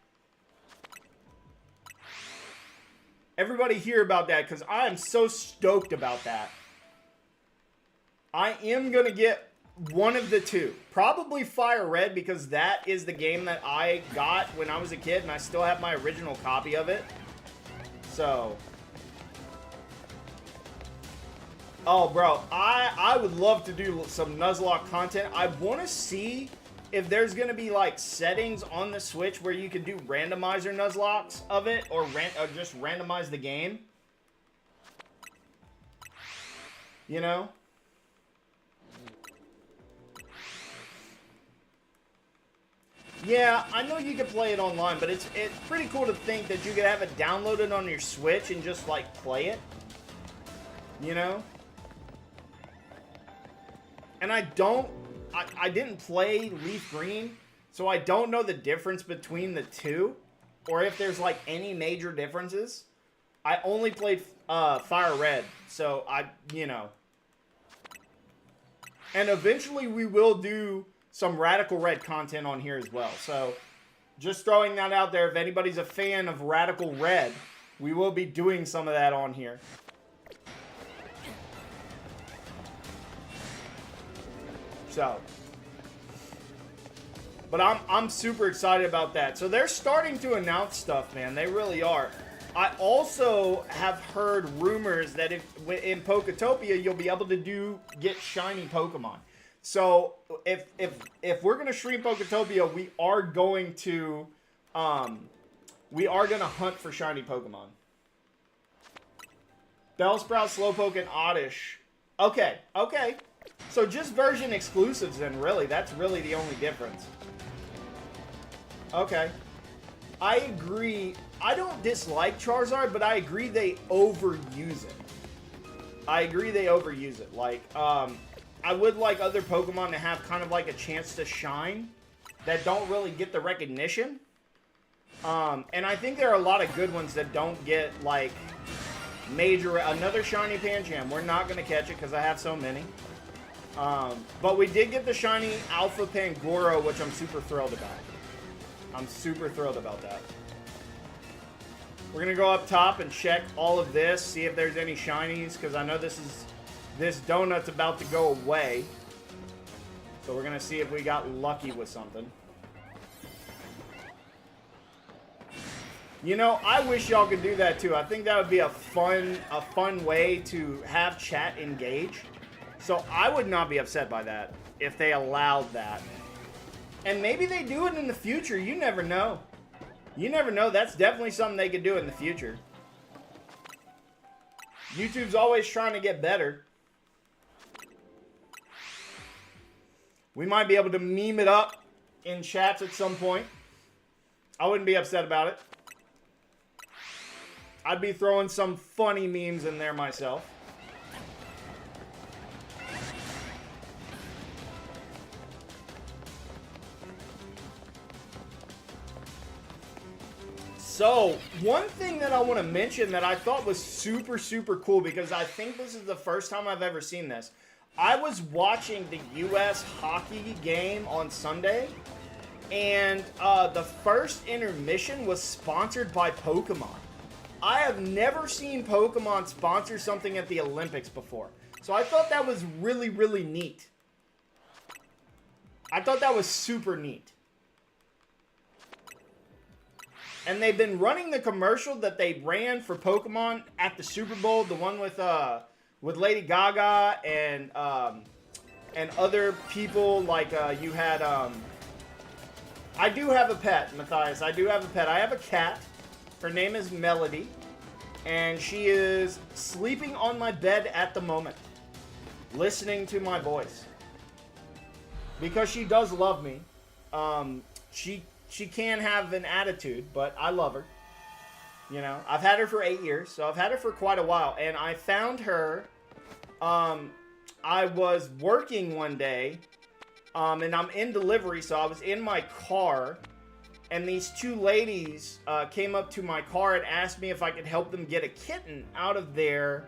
Everybody hear about that, because I am so stoked about that. I am going to get one of the two. Probably Fire Red, because that is the game that I got when I was a kid, and I still have my original copy of it. So... oh, bro, I would love to do some Nuzlocke content. I want to see if there's going to be, like, settings on the Switch where you can do randomizer Nuzlocks of it, or just randomize the game. You know? Yeah, I know you can play it online, but it's pretty cool to think that you could have it downloaded on your Switch and just, like, play it. You know? And I didn't play Leaf Green, so I don't know the difference between the two, or if there's, like, any major differences. I only played Fire Red, so you know. And eventually we will do some Radical Red content on here as well. So, just throwing that out there, if anybody's a fan of Radical Red, we will be doing some of that on here. So, but I'm super excited about that. So they're starting to announce stuff, man. They really are. I also have heard rumors that in Poketopia you'll be able to get shiny Pokemon. So if we're gonna stream Poketopia, we are going to hunt for shiny Pokemon. Bellsprout, Slowpoke, and Oddish. Okay. So just version exclusives then, really. That's really the only difference. Okay. I agree. I don't dislike Charizard, but I agree they overuse it. Like, I would like other Pokemon to have kind of like a chance to shine that don't really get the recognition. And I think there are a lot of good ones that don't get, like, major... Another shiny Pancham. We're not going to catch it because I have so many. But we did get the shiny Alpha Pangoro, which I'm super thrilled about. I'm super thrilled about that. We're going to go up top and check all of this, see if there's any shinies, because I know this donut's about to go away. So we're going to see if we got lucky with something. You know, I wish y'all could do that too. I think that would be a fun way to have chat engage. So I would not be upset by that if they allowed that. And maybe they do it in the future. You never know. You never know. That's definitely something they could do in the future. YouTube's always trying to get better. We might be able to meme it up in chats at some point. I wouldn't be upset about it. I'd be throwing some funny memes in there myself. So, one thing that I want to mention that I thought was super, super cool, because I think this is the first time I've ever seen this. I was watching the U.S. hockey game on Sunday, and the first intermission was sponsored by Pokemon. I have never seen Pokemon sponsor something at the Olympics before. So I thought that was really, really neat. I thought that was super neat. And they've been running the commercial that they ran for Pokemon at the Super Bowl, the one with Lady Gaga and other people, like you had I do have a pet, Matthias. I do have a pet. I have a cat. Her name is Melody, and she is sleeping on my bed at the moment, listening to my voice. Because she does love me. She can have an attitude, but I love her. You know, I've had her for 8 years, so I've had her for quite a while. And I found her, I was working one day, and I'm in delivery, so I was in my car, and these two ladies came up to my car and asked me if I could help them get a kitten out of the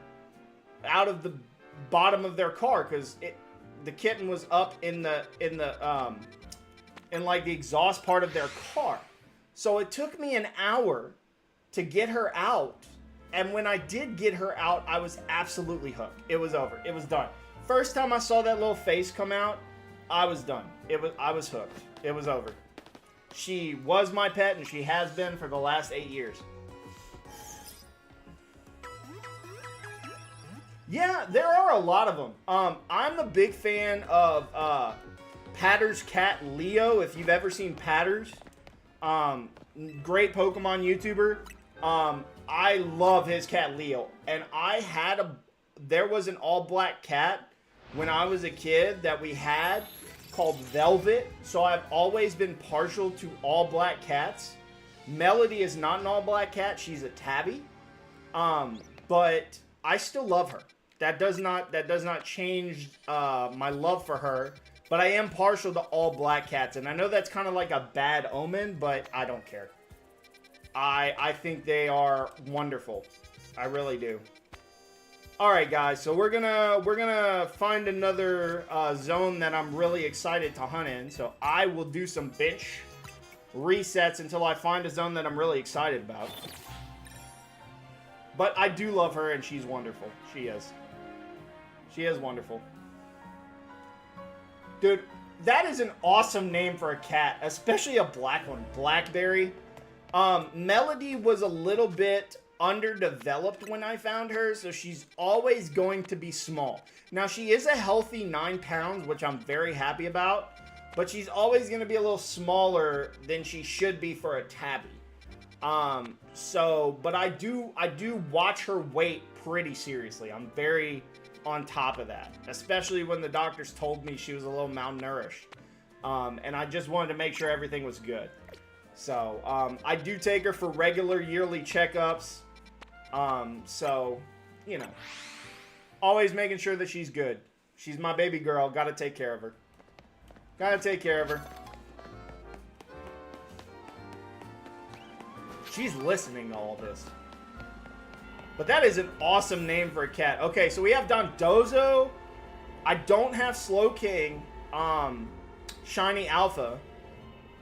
bottom of their car, because the kitten was up in like the exhaust part of their car. So it took me an hour to get her out, and when I did get her out, I was absolutely hooked. It was over. It was done. First time I saw that little face come out, I was done. I was hooked. It was over. She was my pet, and she has been for the last 8 years. Yeah, there are a lot of them. I'm a big fan of Patter's cat, Leo. If you've ever seen Patters, great Pokemon YouTuber. I love his cat, Leo. And there was an all-black cat when I was a kid that we had called Velvet. So I've always been partial to all-black cats. Melody is not an all-black cat. She's a tabby. But I still love her. That does not change my love for her. But I am partial to all black cats. And I know that's kind of like a bad omen, but I don't care. I think they are wonderful. I really do. Alright guys, so we're gonna find another zone that I'm really excited to hunt in. So I will do some bench resets until I find a zone that I'm really excited about. But I do love her, and she's wonderful. She is. She is wonderful. Dude, that is an awesome name for a cat, especially a black one. Blackberry. Melody was a little bit underdeveloped when I found her, so she's always going to be small. Now, she is a healthy 9 pounds, which I'm very happy about, but she's always going to be a little smaller than she should be for a tabby. But I do watch her weight pretty seriously. I'm very on top of that, especially when the doctors told me she was a little malnourished. And I just wanted to make sure everything was good. So, I do take her for regular yearly checkups. So, you know, always making sure that she's good. She's my baby girl. Gotta take care of her. Gotta take care of her. She's listening to all this. But that is an awesome name for a cat. Okay, so we have Dondozo. I don't have Slowking, Shiny Alpha.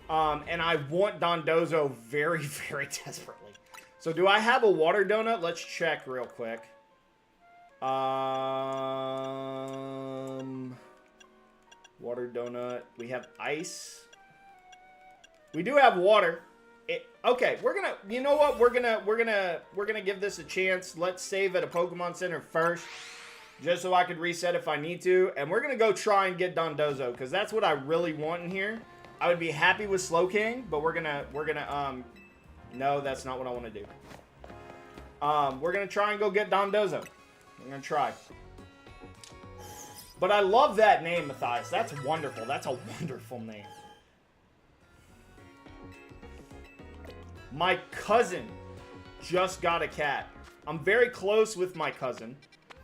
And I want Dondozo very, very desperately. So do I have a water donut? Let's check real quick. Water donut. We have ice. We do have water. Okay, we're gonna. You know what? We're gonna give this a chance. Let's save at a Pokemon Center first, just so I could reset if I need to. And we're gonna go try and get Dondozo, because that's what I really want in here. I would be happy with Slowking, but we're gonna no, that's not what I want to do. We're gonna try and go get Dondozo. I'm gonna try. But I love that name, Matthias. That's wonderful. That's a wonderful name. My cousin just got a cat. I'm very close with my cousin.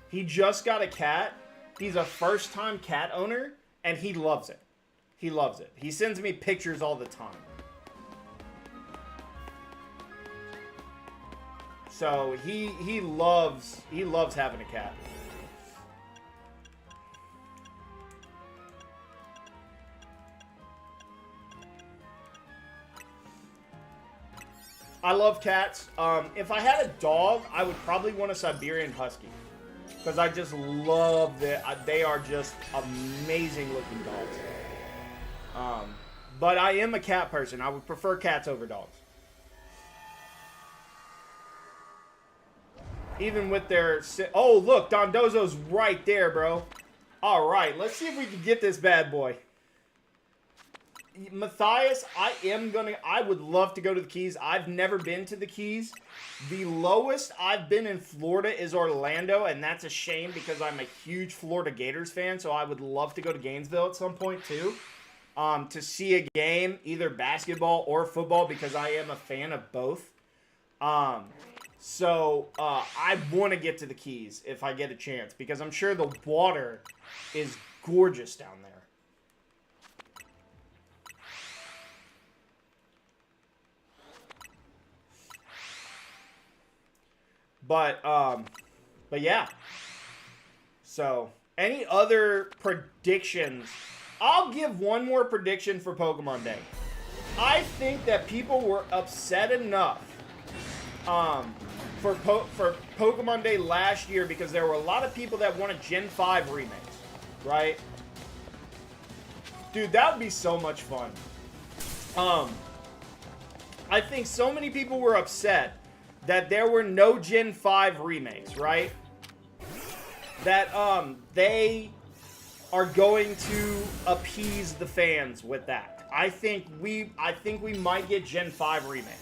He just got a cat. He's a first-time cat owner, and he loves it. He loves it. He sends me pictures all the time. So he loves having a cat. I love cats. If I had a dog, I would probably want a Siberian Husky. Because I just love that. They are just amazing looking dogs. But I am a cat person. I would prefer cats over dogs. Even with their... Oh, look. Dondozo's right there, bro. All right. Let's see if we can get this bad boy. Matthias, I would love to go to the Keys. I've never been to the Keys. The lowest I've been in Florida is Orlando, and that's a shame because I'm a huge Florida Gators fan, so I would love to go to Gainesville at some point too, to see a game, either basketball or football, because I am a fan of both. So I want to get to the Keys if I get a chance, because I'm sure the water is gorgeous down there. But yeah. So, any other predictions? I'll give one more prediction for Pokemon Day. I think that people were upset enough for Pokemon Day last year because there were a lot of people that wanted Gen 5 remakes, right? Dude, that would be so much fun. I think so many people were upset that there were no Gen 5 remakes, right? That they are going to appease the fans with that. I think we might get Gen 5 remakes.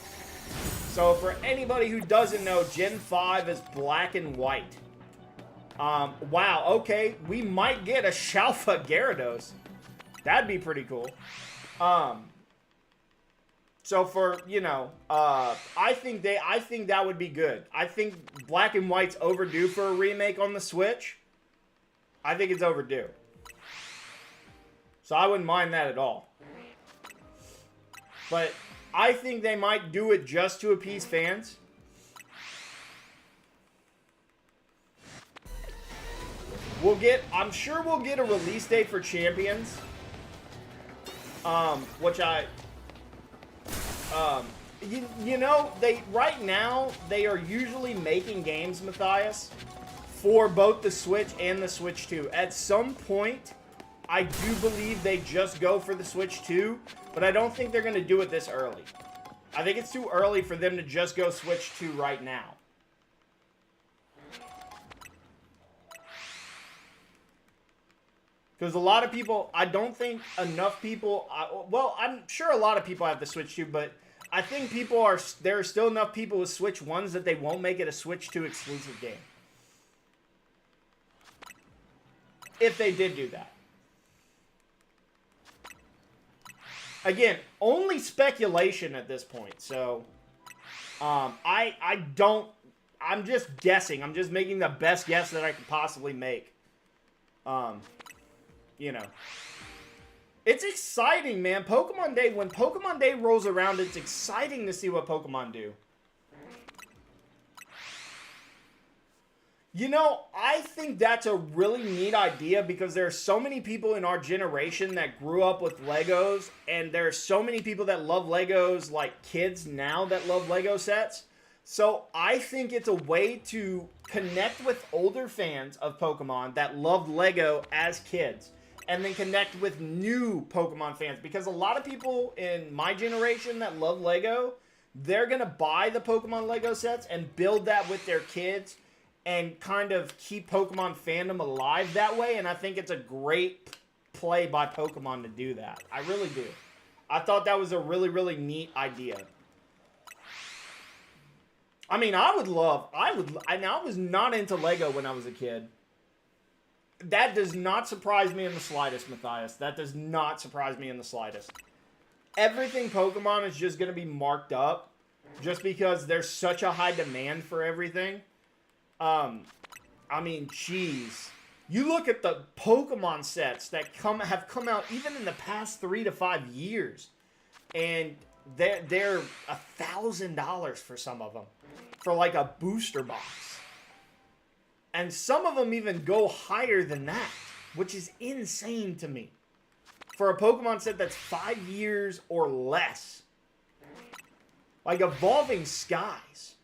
So for anybody who doesn't know, Gen 5 is black and white. Wow, okay, we might get a Shalfa Gyarados. That'd be pretty cool. So for, you know, I think that would be good. I think Black and White's overdue for a remake on the Switch. I think it's overdue. So I wouldn't mind that at all. But I think they might do it just to appease fans. I'm sure we'll get a release date for Champions. Which you know, right now, they are usually making games, Matthias, for both the Switch and the Switch 2. At some point, I do believe they just go for the Switch 2, but I don't think they're going to do it this early. I think it's too early for them to just go Switch 2 right now. Because a lot of people, I don't think enough people, well, I'm sure a lot of people have the Switch 2, but I think there are still enough people with Switch 1s that they won't make it a Switch 2 exclusive game. If they did do that. Again, only speculation at this point, so I'm just guessing. I'm just making the best guess that I could possibly make. You know. It's exciting, man. Pokemon Day, when Pokemon Day rolls around, it's exciting to see what Pokemon do. You know, I think that's a really neat idea because there are so many people in our generation that grew up with Legos, and there are so many people that love Legos, like kids now that love Lego sets. So I think it's a way to connect with older fans of Pokemon that loved Lego as kids, and then connect with new Pokemon fans. Because a lot of people in my generation that love Lego, they're going to buy the Pokemon Lego sets and build that with their kids and kind of keep Pokemon fandom alive that way. And I think it's a great play by Pokemon to do that. I really do. I thought that was a really, really neat idea. I mean, I was not into Lego when I was a kid. That does not surprise me in the slightest, Matthias. That does not surprise me in the slightest. Everything Pokemon is just going to be marked up just because there's such a high demand for everything. I mean, geez. You look at the Pokemon sets that have come out even in the past 3 to 5 years. And they're $1,000 for some of them, for like a booster box. And some of them even go higher than that, which is insane to me. For a Pokemon set that's 5 years or less. Like Evolving Skies.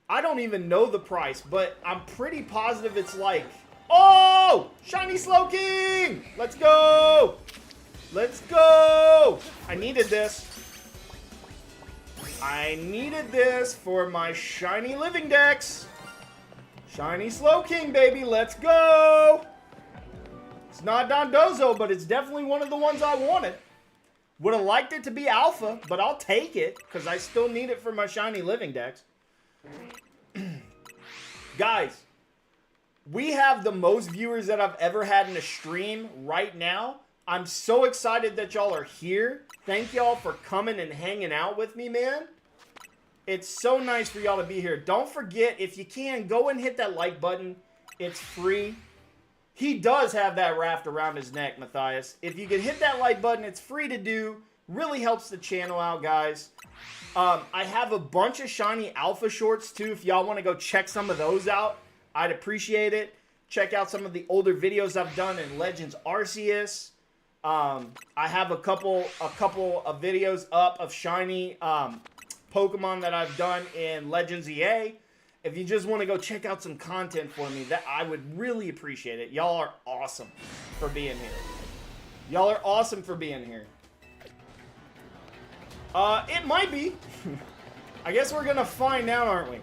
I don't even know the price, but I'm pretty positive it's like... Oh! Shiny Slowking! Let's go! Let's go! I needed this. I needed this for my shiny Living Dex. Shiny Slowking, baby. Let's go! It's not Dondozo, but it's definitely one of the ones I wanted. Would have liked it to be Alpha, but I'll take it, because I still need it for my shiny Living Dex. Guys, we have the most viewers that I've ever had in a stream right now. I'm so excited that y'all are here. Thank y'all for coming and hanging out with me, man. It's so nice for y'all to be here. Don't forget, if you can, go and hit that like button. It's free. He does have that raft around his neck, Matthias. If you can hit that like button, it's free to do. Really helps the channel out, guys. I have a bunch of shiny Alpha shorts, too. If y'all want to go check some of those out, I'd appreciate it. Check out some of the older videos I've done in Legends Arceus. I have a couple of videos up of shiny Pokemon that I've done in Legends EA. If you just want to go check out some content for me, that I would really appreciate it. Y'all are awesome for being here. Y'all are awesome for being here. It might be. I guess we're gonna find out, aren't we?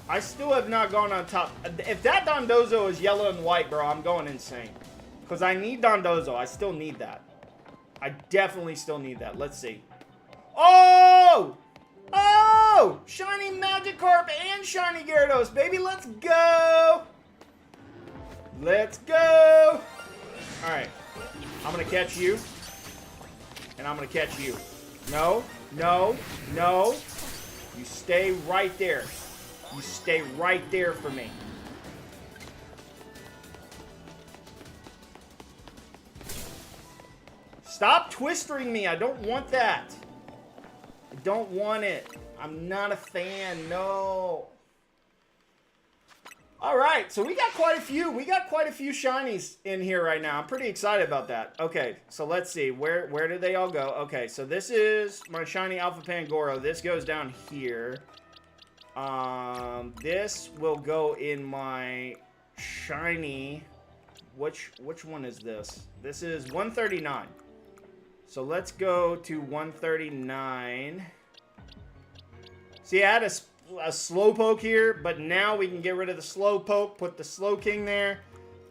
I still have not gone on top. If that Dondozo is yellow and white, bro, I'm going insane. Because I need Dondozo. I still need that. I definitely still need that. Let's see. Oh! Oh! Shiny Magikarp and Shiny Gyarados, baby. Let's go! Let's go! Alright. I'm going to catch you. And I'm going to catch you. No. No. No. You stay right there. You stay right there for me. Stop twistering me. I don't want that. I don't want it. I'm not a fan. No. All right. So we got quite a few. We got quite a few shinies in here right now. I'm pretty excited about that. Okay. So let's see. Where did they all go? Okay. So this is my shiny Alpha Pangoro. This goes down here. This will go in my shiny. Which one is this? This is 139. So let's go to 139. See, I had a Slowpoke here, but now we can get rid of the Slowpoke, put the Slowking there.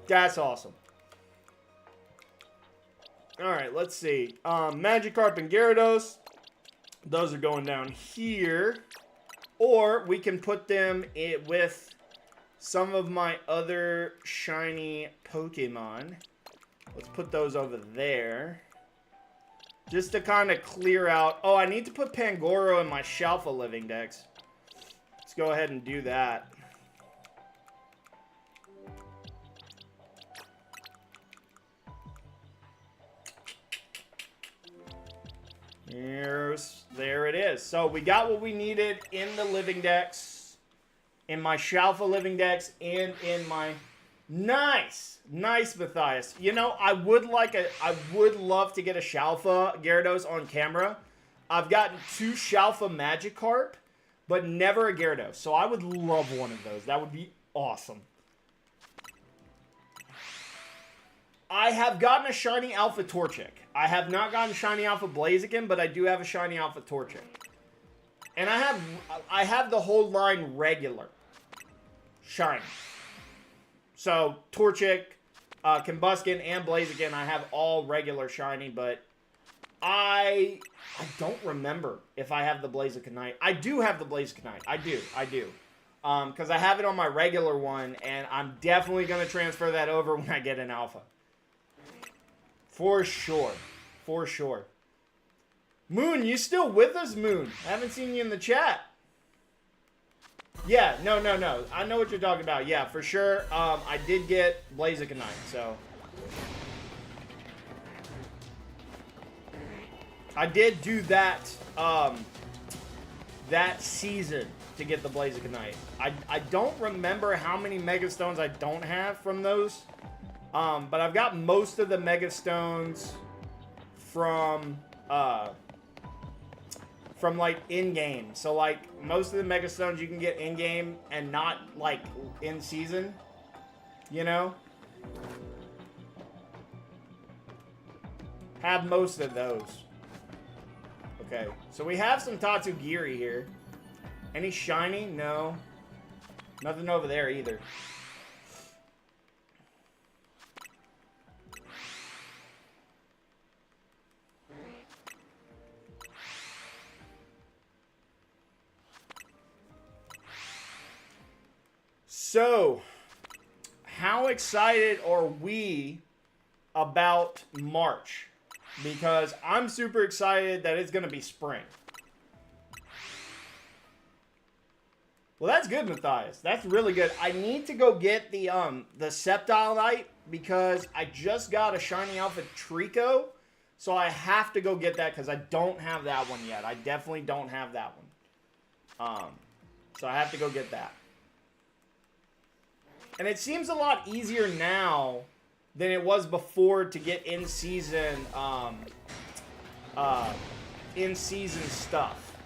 That's awesome. Alright, let's see. Magikarp and Gyarados. Those are going down here. Or we can put them with some of my other shiny Pokemon. Let's put those over there. Just to kind of clear out... Oh, I need to put Pangoro in my Shalfa Living Dex. Let's go ahead and do that. There it is. So we got what we needed in the Living Dex, in my Shalfa Living Dex, and in my... Nice Matthias. You know, I would love to get a Shalfa Gyarados on camera. I've gotten 2 Shalfa Magikarp, but never a Gyarados. So I would love one of those. That would be awesome. I have gotten a shiny Alpha Torchic. I have not gotten shiny Alpha Blaziken, but I do have a shiny Alpha Torchic. And I have the whole line regular shiny. So, Torchic, Combusken, and Blaziken, I have all regular shiny, but I don't remember if I have the Blazikenite. I do have the Blazikenite. I do. Because I have it on my regular one, and I'm definitely going to transfer that over when I get an Alpha. For sure. For sure. Moon, you still with us, Moon? I haven't seen you in the chat. Yeah, no. I know what you're talking about. Yeah, for sure. I did get Blazikenite, so. I did do that, that season to get the Blazikenite. I don't remember how many Mega Stones I don't have from those. But I've got most of the Mega Stones from like in-game. So like most of the Mega Stones you can get in-game and not like in season, you know? Have most of those. Okay, so we have some Tatsugiri here. Any shiny? No. Nothing over there either. So, how excited are we about March? Because I'm super excited that it's going to be spring. Well, that's good, Matthias. That's really good. I need to go get the Sceptilite because I just got a Shiny Alpha Trico. So I have to go get that because I don't have that one yet. I definitely don't have that one. So I have to go get that. And it seems a lot easier now than it was before to get in-season stuff.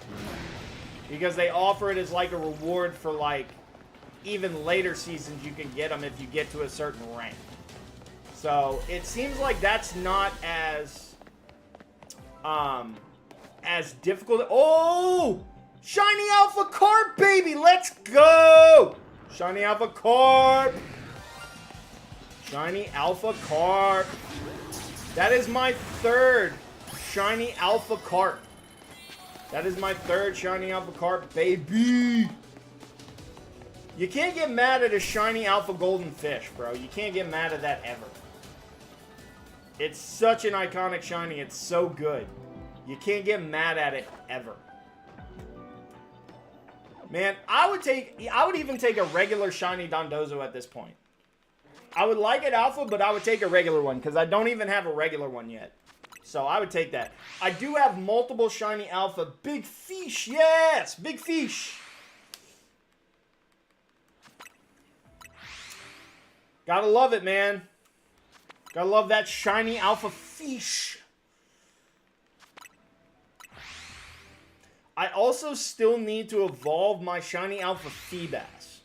Because they offer it as like a reward for like even later seasons you can get them if you get to a certain rank. So it seems like that's not as difficult. Oh! Shiny Alpha Carp, baby! Let's go! Shiny Alpha Carp! Shiny Alpha Carp. That is my third Shiny Alpha Carp. That is my third Shiny Alpha Carp, baby! You can't get mad at a Shiny Alpha Golden Fish, bro. You can't get mad at that ever. It's such an iconic shiny. It's so good. You can't get mad at it ever. Man, I would even take a regular shiny Dondozo at this point. I would like it alpha, but I would take a regular one because I don't even have a regular one yet. So I would take that. I do have multiple shiny alpha. Big fish, yes! Big fish! Gotta love it, man. Gotta love that shiny alpha fish. I also still need to evolve my shiny alpha Feebas.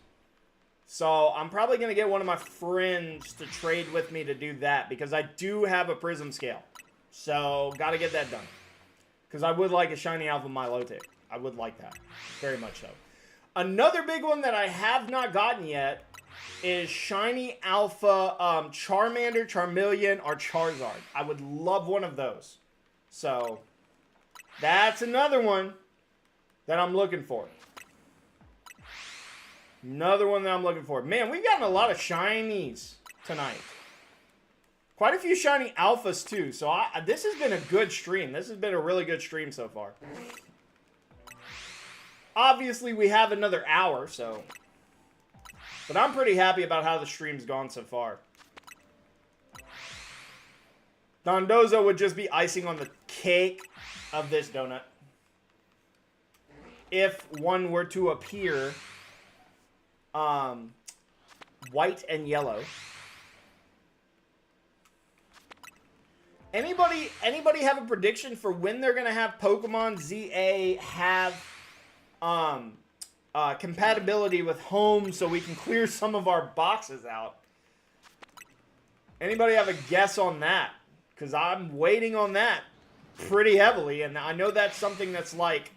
So I'm probably going to get one of my friends to trade with me to do that. Because I do have a Prism Scale. So gotta get that done. Because I would like a shiny alpha Milotic. I would like that. Very much so. Another big one that I have not gotten yet is shiny alpha Charmander, Charmeleon, or Charizard. I would love one of those. So that's another one that I'm looking for. Another one that I'm looking for. Man, we've gotten a lot of shinies tonight. Quite a few shiny alphas too. So this has been a good stream. This has been a really good stream so far. Obviously, we have another hour, so. But I'm pretty happy about how the stream's gone so far. Dondozo would just be icing on the cake of this donut. If one were to appear white and yellow. Anybody have a prediction for when they're gonna have Pokemon ZA have compatibility with home so we can clear some of our boxes out? Anybody have a guess on that? Because I'm waiting on that pretty heavily, and I know that's something that's like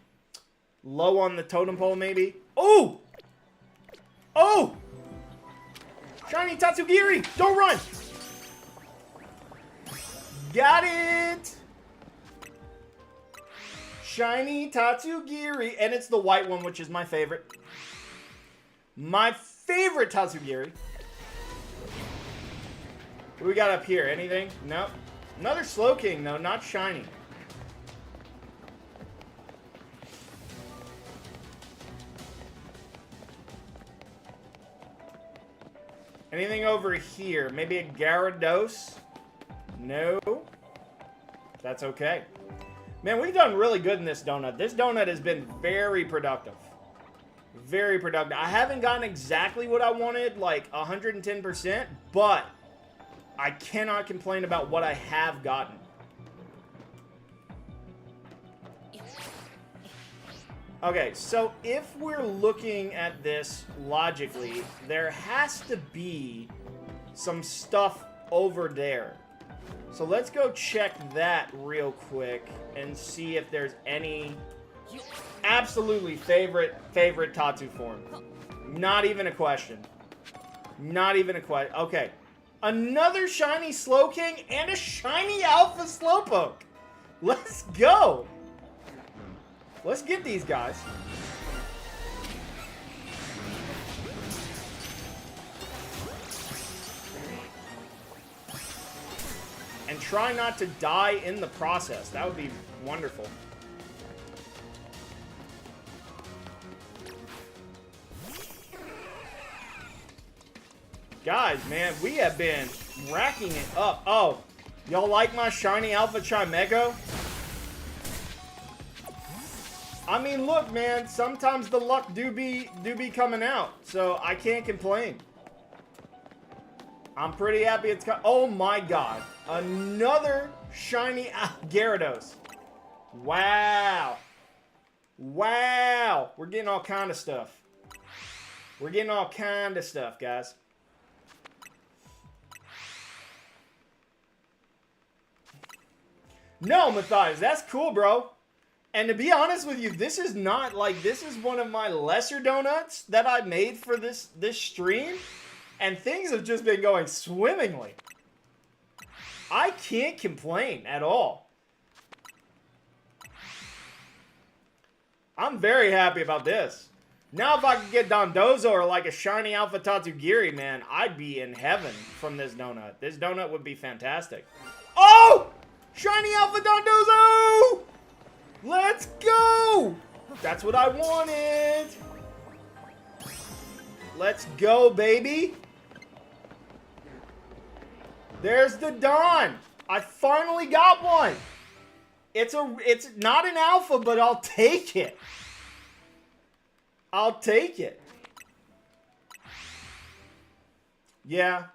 low on the totem pole, maybe. Oh! Oh! Shiny Tatsugiri! Don't run! Got it! Shiny Tatsugiri. And it's the white one, which is my favorite. My favorite Tatsugiri. What do we got up here? Anything? Nope. Another Slowking, though. Not shiny. Anything over here? Maybe a Gyarados? No. That's okay. Man, we've done really good in this donut. This donut has been very productive. Very productive. I haven't gotten exactly what I wanted, like 110%, but I cannot complain about what I have gotten. Okay, so if we're looking at this logically, there has to be some stuff over there. So let's go check that real quick and see if there's any absolutely favorite Tatsu form. Not even a question. Not even a question. Okay. Another shiny Slowking and a shiny Alpha Slowpoke. Let's go. Let's get these guys. And try not to die in the process. That would be wonderful. Guys, man, we have been racking it up. Oh, y'all like my shiny Alpha Chimego? I mean, look, man, sometimes the luck do be coming out, so I can't complain. I'm pretty happy it's oh my god. Another shiny Gyarados. Wow. Wow. We're getting all kind of stuff. We're getting all kind of stuff, guys. No, Matthias, that's cool, bro. And to be honest with you, this is not like, this is one of my lesser donuts that I made for this stream. And things have just been going swimmingly. I can't complain at all. I'm very happy about this. Now if I could get Dondozo or like a shiny Alpha Tatsugiri, man, I'd be in heaven from this donut. This donut would be fantastic. Oh! Shiny Alpha Dondozo! Let's go! That's what I wanted. Let's go, baby. There's the Don. I finally got one. It's not an alpha, but I'll take it. I'll take it. Yeah.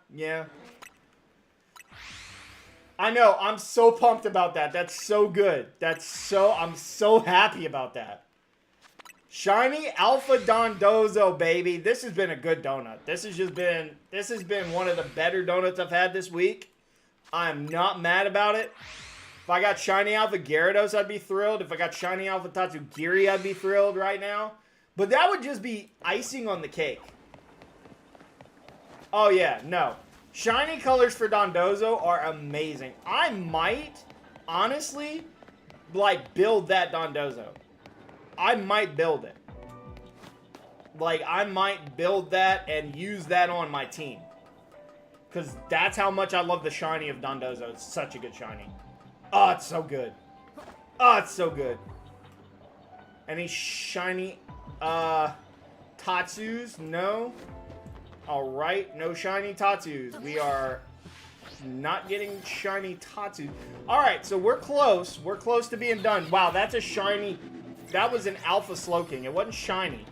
I know, I'm so pumped about that. That's so good. I'm so happy about that. Shiny Alpha Dondozo, baby. This has been a good donut. This has been one of the better donuts I've had this week. I'm not mad about it. If I got shiny Alpha Gyarados, I'd be thrilled. If I got shiny Alpha Tatsugiri, I'd be thrilled right now. But that would just be icing on the cake. Oh yeah, no. Shiny colors for Dondozo are amazing. I might, honestly, like, build that Dondozo. I might build it. Like, I might build that and use that on my team. Because that's how much I love the shiny of Dondozo. It's such a good shiny. Oh, it's so good. Oh, it's so good. Any shiny, Tatsus? No. Alright, no shiny Tatsus. We are not getting shiny Tatsus. Alright, so we're close. We're close to being done. Wow, that's a shiny. That was an Alpha Slowking. It wasn't shiny.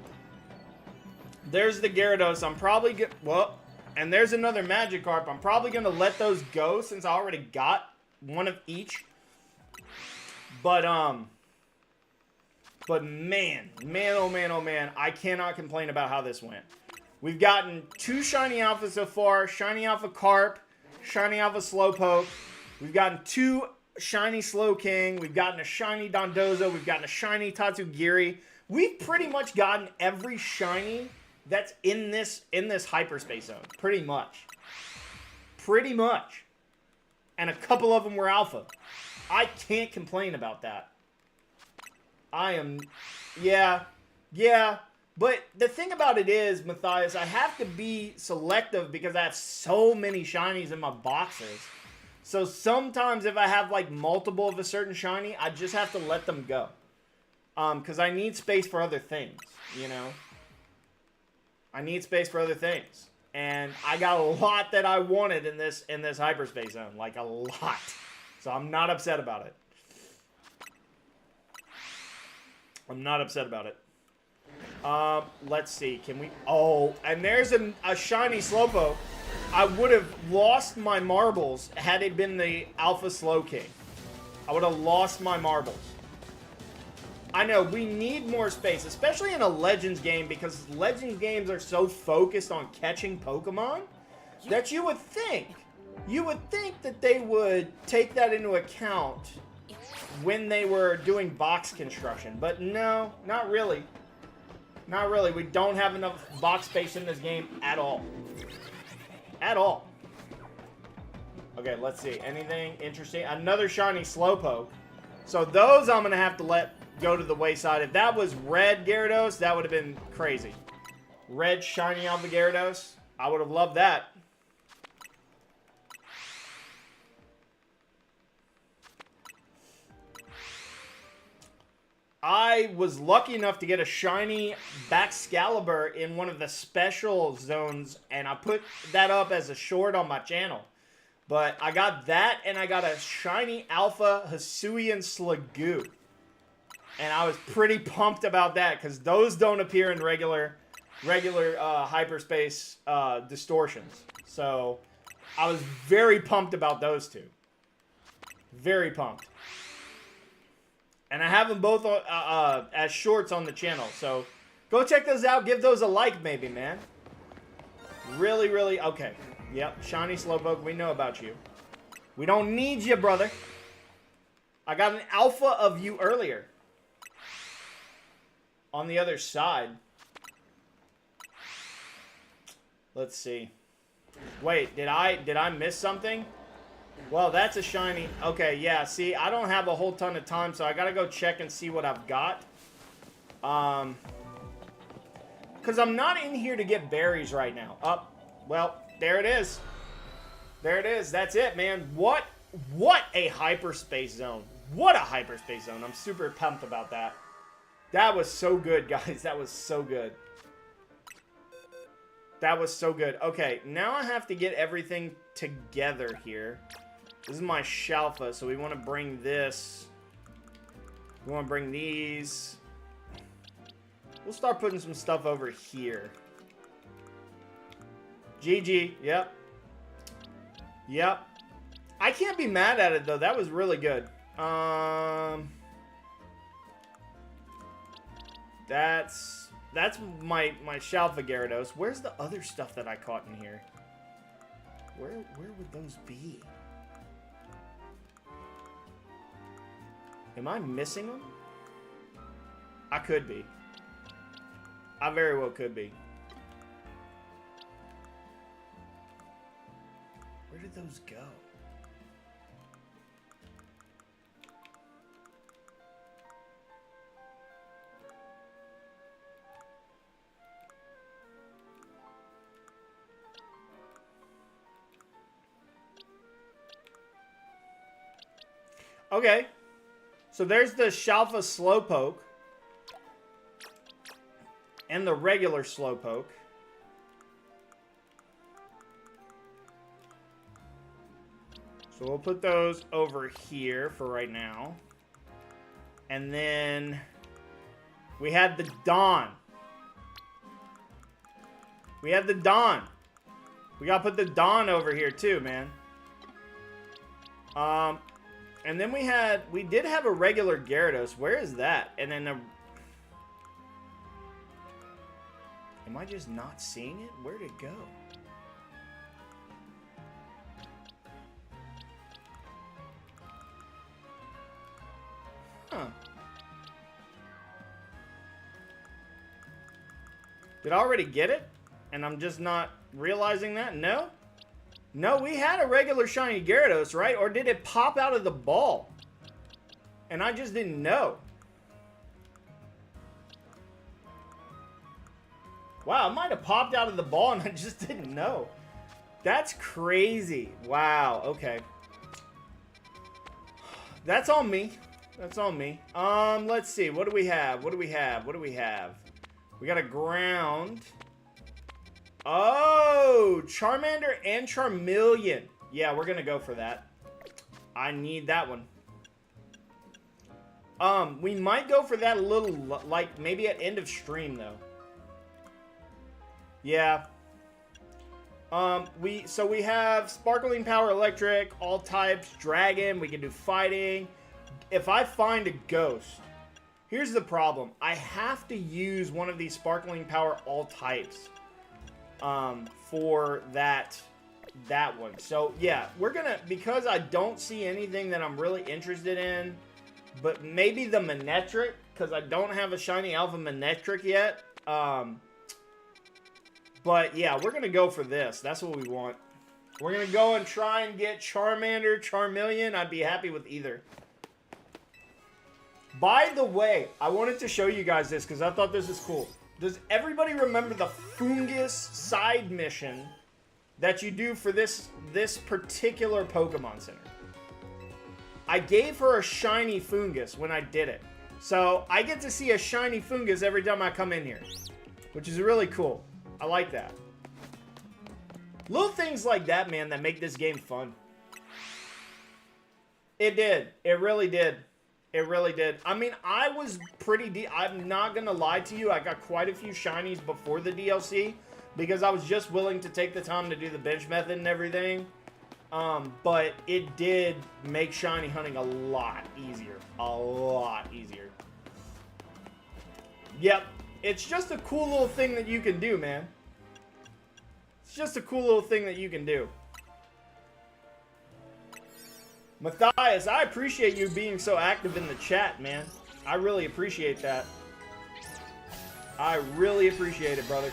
There's the Gyarados. I'm probably well, and there's another Magikarp. I'm probably going to let those go since I already got one of each. But man, oh man, I cannot complain about how this went. We've gotten 2 shiny alphas so far. Shiny Alpha Carp, shiny Alpha Slowpoke. We've gotten 2 shiny Slowking. We've gotten a shiny Dondozo. We've gotten a shiny Tatsugiri. We've pretty much gotten every shiny that's in this hyperspace zone. Pretty much. And a couple of them were alpha. I can't complain about that. Yeah. But the thing about it is, Matthias, I have to be selective because I have so many shinies in my boxes. So sometimes if I have like multiple of a certain shiny, I just have to let them go. Because I need space for other things, you know? I need space for other things. And I got a lot that I wanted in this hyperspace zone. Like a lot. So I'm not upset about it. I'm not upset about it. Let's see. Can we... Oh, and there's a shiny Slowpoke. I would have lost my marbles had it been the Alpha Slowking. I would have lost my marbles. I know, we need more space, especially in a Legends game, because Legends games are so focused on catching Pokemon that you would think that they would take that into account when they were doing box construction. But no, not really. Not really. We don't have enough box space in this game at all. At all. Okay, let's see. Anything interesting? Another shiny Slowpoke. So those I'm going to have to let go to the wayside. If that was red Gyarados, that would have been crazy. Red shiny Alpha Gyarados. I would have loved that. I was lucky enough to get a shiny Baxcalibur in one of the special zones, and I put that up as a short on my channel. But I got that, and I got a shiny Alpha Hisuian Sliggoo. And I was pretty pumped about that, because those don't appear in regular hyperspace distortions. So I was very pumped about those two. Very pumped. And I have them both as shorts on the channel. So go check those out. Give those a like, maybe, man. Really, really... Okay. Yep. Shiny Slowpoke. We know about you. We don't need you, brother. I got an alpha of you earlier. On the other side. Let's see. Wait, did I miss something? Well, that's a shiny... Okay, yeah, see, I don't have a whole ton of time, so I gotta go check and see what I've got. Because I'm not in here to get berries right now. Well, there it is. There it is. That's it, man. What a hyperspace zone. What a hyperspace zone. I'm super pumped about that. That was so good, guys. That was so good. That was so good. Okay, now I have to get everything together here. This is my Shalfa, so we want to bring this. We want to bring these. We'll start putting some stuff over here. GG. Yep. Yep. I can't be mad at it, though. That was really good. That's my Shalfa Gyarados. Where's the other stuff that I caught in here? Where would those be? Am I missing them? I could be. I very well could be. Where did those go? Okay. So there's the Shalfa Slowpoke. And the regular Slowpoke. So we'll put those over here for right now. And then we had the Dawn. We have the Dawn. We gotta put the Dawn over here too, man. And then we did have a regular Gyarados. Where is that? And then am I just not seeing it? Where'd it go? Huh. Did I already get it? And I'm just not realizing that? No? No, we had a regular shiny Gyarados, right? Or did it pop out of the ball? And I just didn't know. Wow, it might have popped out of the ball and I just didn't know. That's crazy. Wow, okay. That's on me. That's on me. Let's see. What do we have? What do we have? What do we have? We got a ground. Oh, Charmander and Charmeleon. Yeah, we're going to go for that. I need that one. We might go for that a little, like, maybe at end of stream, though. Yeah. So we have Sparkling Power Electric, all types, Dragon, we can do Fighting. If I find a Ghost, here's the problem. I have to use one of these Sparkling Power all types for that one. So, yeah, we're gonna, because I don't see anything that I'm really interested in, but maybe the Manectric, because I don't have a Shiny Alpha Manectric yet. But, yeah, we're going to go for this. That's what we want. We're going to go and try and get Charmander, Charmeleon. I'd be happy with either. By the way, I wanted to show you guys this because I thought this was cool. Does everybody remember the Foongus side mission that you do for this particular Pokemon Center? I gave her a shiny Foongus when I did it. So, I get to see a shiny Foongus every time I come in here, which is really cool. I like that. Little things like that, man, that make this game fun. It did. It really did. It really did. I mean, I was pretty I'm not going to lie to you. I got quite a few shinies before the DLC because I was just willing to take the time to do the bench method and everything. But it did make shiny hunting a lot easier. A lot easier. Yep. It's just a cool little thing that you can do, man. It's just a cool little thing that you can do. Matthias, I appreciate you being so active in the chat, man. I really appreciate that. I really appreciate it, brother.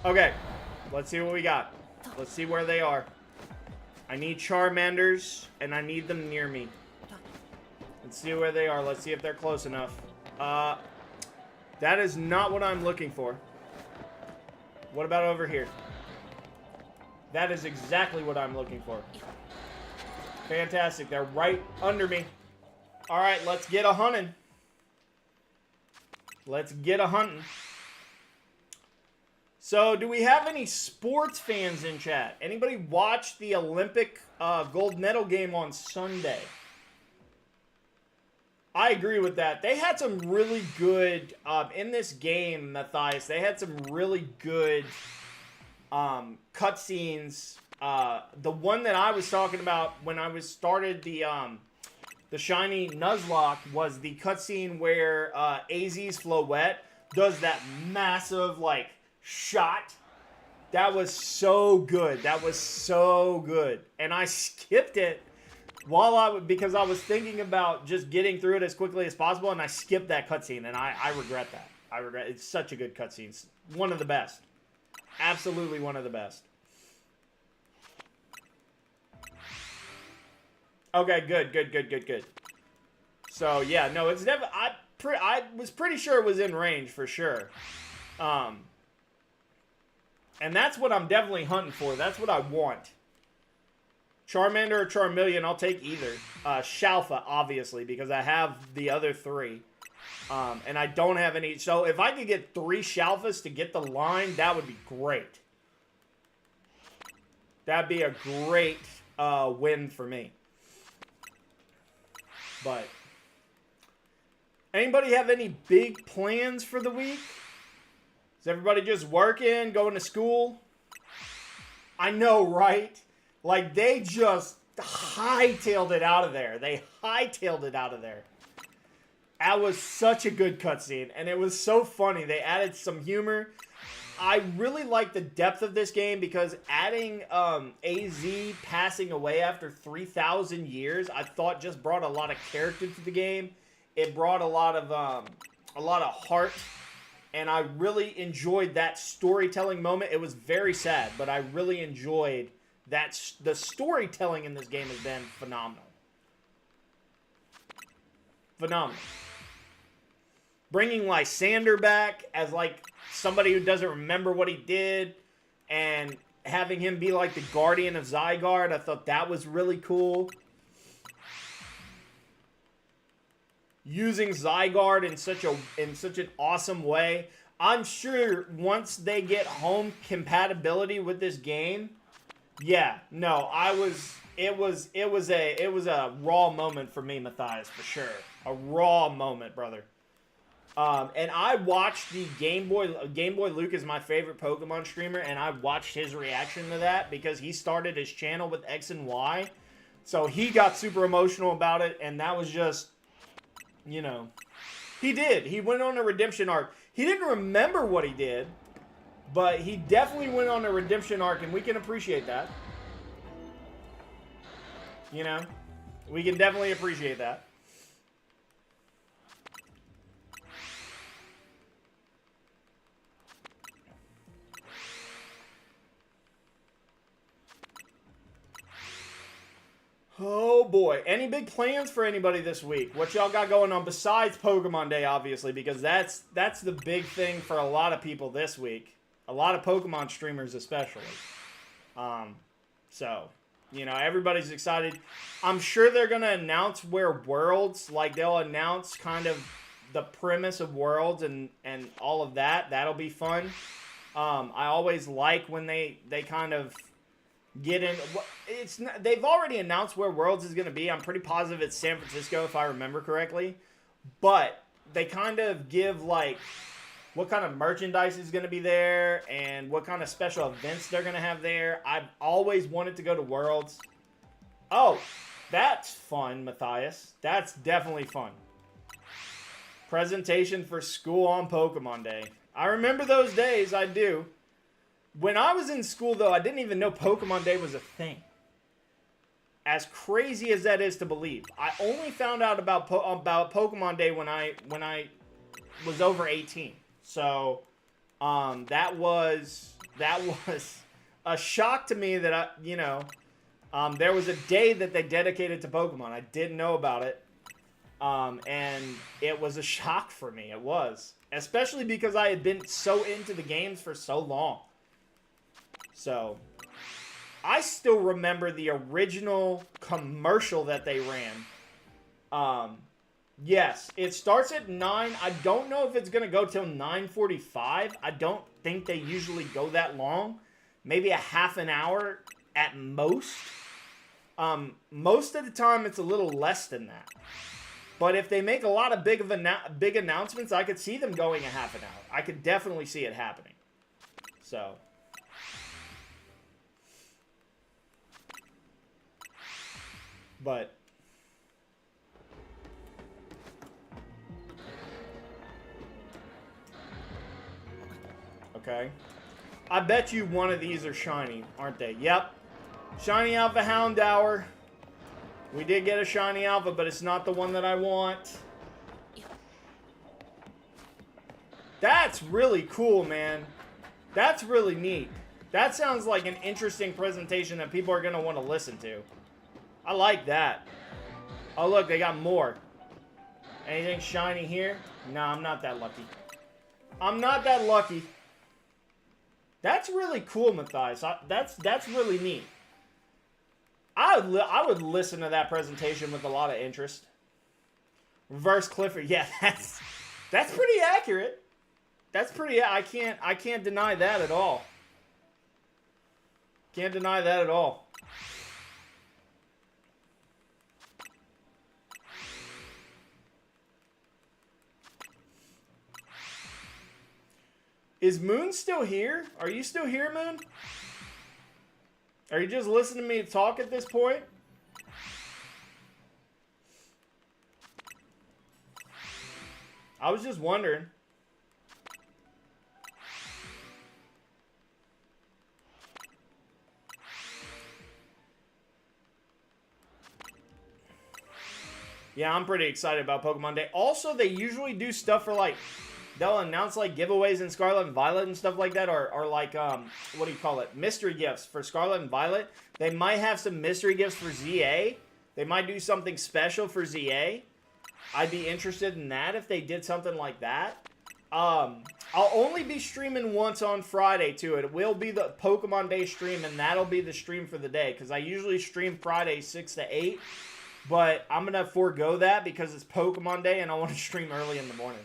Okay, let's see what we got. Let's see where they are. I need Charmanders, and I need them near me. Let's see where they are. Let's see if they're close enough. That is not what I'm looking for. What about over here? That is exactly what I'm looking for. Fantastic. They're right under me. All right, let's get a hunting. Let's get a hunting. So, do we have any sports fans in chat? Anybody watch the Olympic gold medal game on Sunday? I agree with that. They had some really good, in this game, Matthias, they had some really good cutscenes. The one that I was talking about when I started the Shiny Nuzlocke was the cutscene where AZ's Floette does that massive, like, shot. That was so good. That was so good. And I skipped it because I was thinking about just getting through it as quickly as possible, and I skipped that cutscene, and I regret that. I regret it. It's such a good cutscene. It's one of the best. Absolutely one of the best. Okay, good. So, yeah, no, it's never... I was pretty sure it was in range, for sure. And that's what I'm definitely hunting for. That's what I want. Charmander or Charmeleon, I'll take either. Shalfa, obviously, because I have the other three. And I don't have any... So, if I could get 3 Shalfas to get the line, that would be great. That'd be a great win for me. But... Anybody have any big plans for the week? Is everybody just working, going to school? I know, right? Like, they just hightailed it out of there. They hightailed it out of there. That was such a good cutscene, and it was so funny. They added some humor. I really like the depth of this game because adding AZ passing away after 3,000 years, I thought just brought a lot of character to the game. It brought a lot of heart. And I really enjoyed that storytelling moment. It was very sad, but I really enjoyed that. The storytelling in this game has been phenomenal. Phenomenal. Bringing Lysander back as, like, somebody who doesn't remember what he did, and having him be, like, the guardian of Zygarde, I thought that was really cool. Using Zygarde in such an awesome way. I'm sure once they get home compatibility with this game, yeah, no, it was a raw moment for me, Matthias, for sure. A raw moment, brother. And I watched the Game Boy Luke is my favorite Pokemon streamer, and I watched his reaction to that because he started his channel with X and Y. So he got super emotional about it, and that was just, you know, he did. He went on a redemption arc. He didn't remember what he did, but he definitely went on a redemption arc, and we can appreciate that. You know, we can definitely appreciate that. Oh boy. Any big plans for anybody this week? What y'all got going on besides Pokemon Day, obviously, because that's the big thing for a lot of people this week. A lot of Pokemon streamers especially. So, you know, everybody's excited. I'm sure they're going to announce where Worlds, like they'll announce kind of the premise of Worlds and all of that. That'll be fun. I always like when they kind of get in. It's not, they've already announced where Worlds is going to be. I'm pretty positive it's San Francisco if I remember correctly. But they kind of give like what kind of merchandise is going to be there and what kind of special events they're going to have there. I've always wanted to go to Worlds. Oh, that's fun, Matthias. That's definitely fun. Presentation for school on Pokemon Day. I remember those days, I do. When I was in school, though, I didn't even know Pokemon Day was a thing. As crazy as that is to believe, I only found out about Pokemon Day when I was over 18. So, that was a shock to me that there was a day that they dedicated to Pokemon. I didn't know about it, and it was a shock for me. It was, especially because I had been so into the games for so long. So, I still remember the original commercial that they ran. Yes, it starts at 9. I don't know if it's going to go till 9:45. I don't think they usually go that long. Maybe a half an hour at most. Most of the time, it's a little less than that. But if they make a lot of big announcements, I could see them going a half an hour. I could definitely see it happening. So... But okay. I bet you one of these are shiny, aren't they? Yep. Shiny Alpha Houndour. We did get a shiny Alpha, but it's not the one that I want. That's really cool, man. That's really neat. That sounds like an interesting presentation that people are going to want to listen to. I like that. Oh, look, they got more. Anything shiny here? No, I'm not that lucky. I'm not that lucky. That's really cool, Matthias. That's really neat. I would listen to that presentation with a lot of interest. Reverse Clifford. Yeah, that's pretty accurate. That's pretty... I can't deny that at all. Can't deny that at all. Is Moon still here? Are you still here, Moon? Are you just listening to me talk at this point? I was just wondering. Yeah, I'm pretty excited about Pokemon Day. Also, they usually do stuff for like... They'll announce like giveaways in Scarlet and Violet and stuff like that, or like what do you call it? Mystery gifts for Scarlet and Violet. They might have some mystery gifts for ZA. They might do something special for ZA. I'd be interested in that if they did something like that. I'll only be streaming once on Friday too. It will be the Pokemon Day stream, and that'll be the stream for the day because I usually stream Friday 6 to 8. But I'm gonna forego that because it's Pokemon Day and I want to stream early in the morning.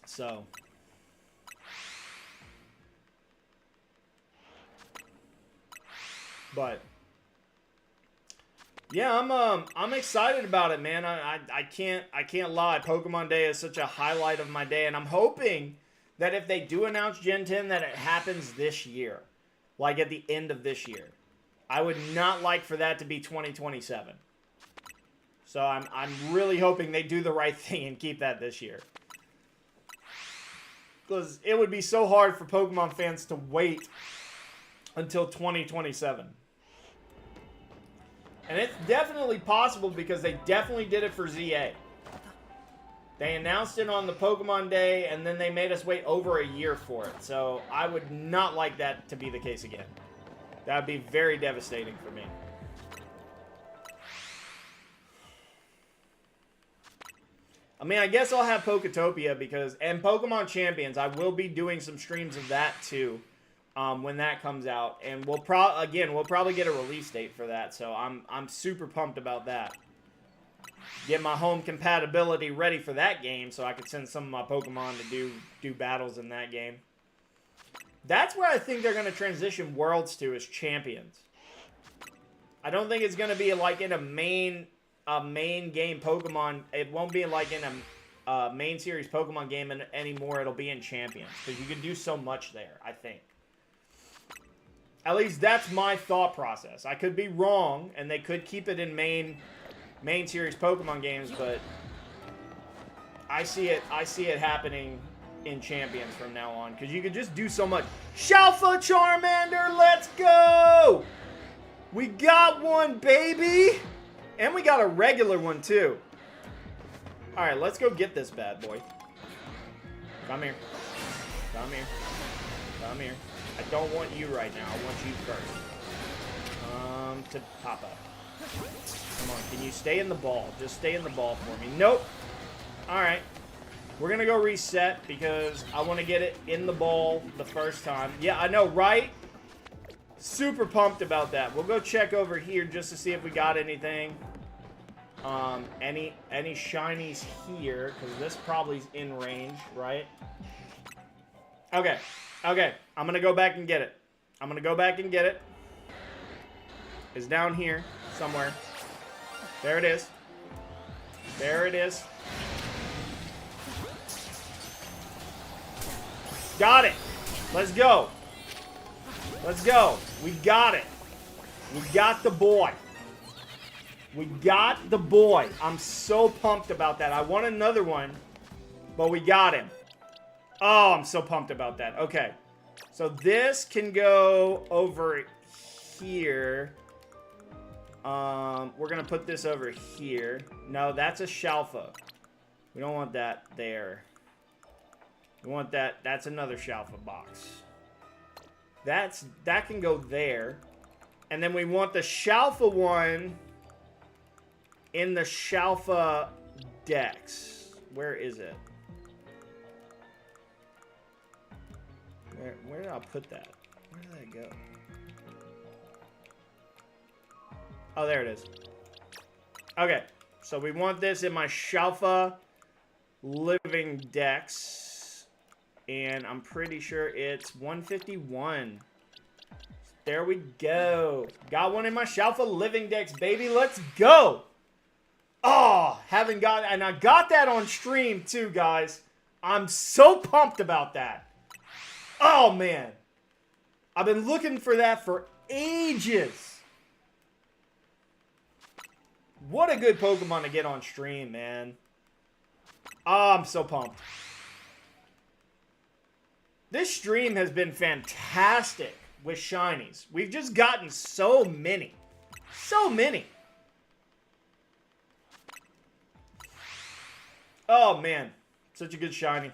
So, But yeah, I'm excited about it, man. I can't lie. Pokemon Day is such a highlight of my day, and I'm hoping that if they do announce Gen 10, that it happens this year, like at the end of this year. I would not like for that to be 2027. So I'm really hoping they do the right thing and keep that this year. Because it would be so hard for Pokemon fans to wait until 2027. And it's definitely possible because they definitely did it for ZA. They announced it on the Pokemon Day, and then they made us wait over a year for it. So I would not like that to be the case again. That would be very devastating for me. I mean, I guess I'll have Poketopia because... And Pokemon Champions, I will be doing some streams of that too. When that comes out, and we'll probably get a release date for that, so I'm super pumped about that. Get my home compatibility ready for that game, so I could send some of my Pokemon to do battles in that game. That's where I think they're gonna transition Worlds to, is Champions. I don't think it's gonna be like in a main game Pokemon. It won't be like in a main series Pokemon game anymore. It'll be in Champions because you can do so much there, I think. At least that's my thought process. I could be wrong, and they could keep it in main series Pokemon games, but I see it happening in Champions from now on, because you could just do so much. Shalfa Charmander, let's go! We got one, baby! And we got a regular one, too. Alright, let's go get this bad boy. Come here. Come here. Come here. I don't want you right now. I want you first. To Papa. Come on, can you stay in the ball? Just stay in the ball for me. Nope. Alright. We're gonna go reset because I want to get it in the ball the first time. Yeah, I know, right? Super pumped about that. We'll go check over here just to see if we got anything. Any shinies here, because this probably is in range, right? Okay. Okay, I'm gonna go back and get it. I'm gonna go back and get it. It's down here somewhere. There it is. There it is. Got it. Let's go. Let's go. We got it. We got the boy. We got the boy. I'm so pumped about that. I want another one, but we got him. Oh, I'm so pumped about that. Okay. So this can go over here. We're going to put this over here. No, that's a Shalfa. We don't want that there. We want that. That's another Shalfa box. That can go there. And then we want the Shalfa one in the Shalfa Dex. Where is it? Where did I put that? Where did that go? Oh, there it is. Okay, so we want this in my Shalfa Living Dex. And I'm pretty sure it's 151. There we go. Got one in my Shalfa Living Dex, baby. Let's go. Oh, and I got that on stream too, guys. I'm so pumped about that. Oh, man. I've been looking for that for ages. What a good Pokemon to get on stream, man. Oh, I'm so pumped. This stream has been fantastic with shinies. We've just gotten so many. So many. Oh, man. Such a good shiny.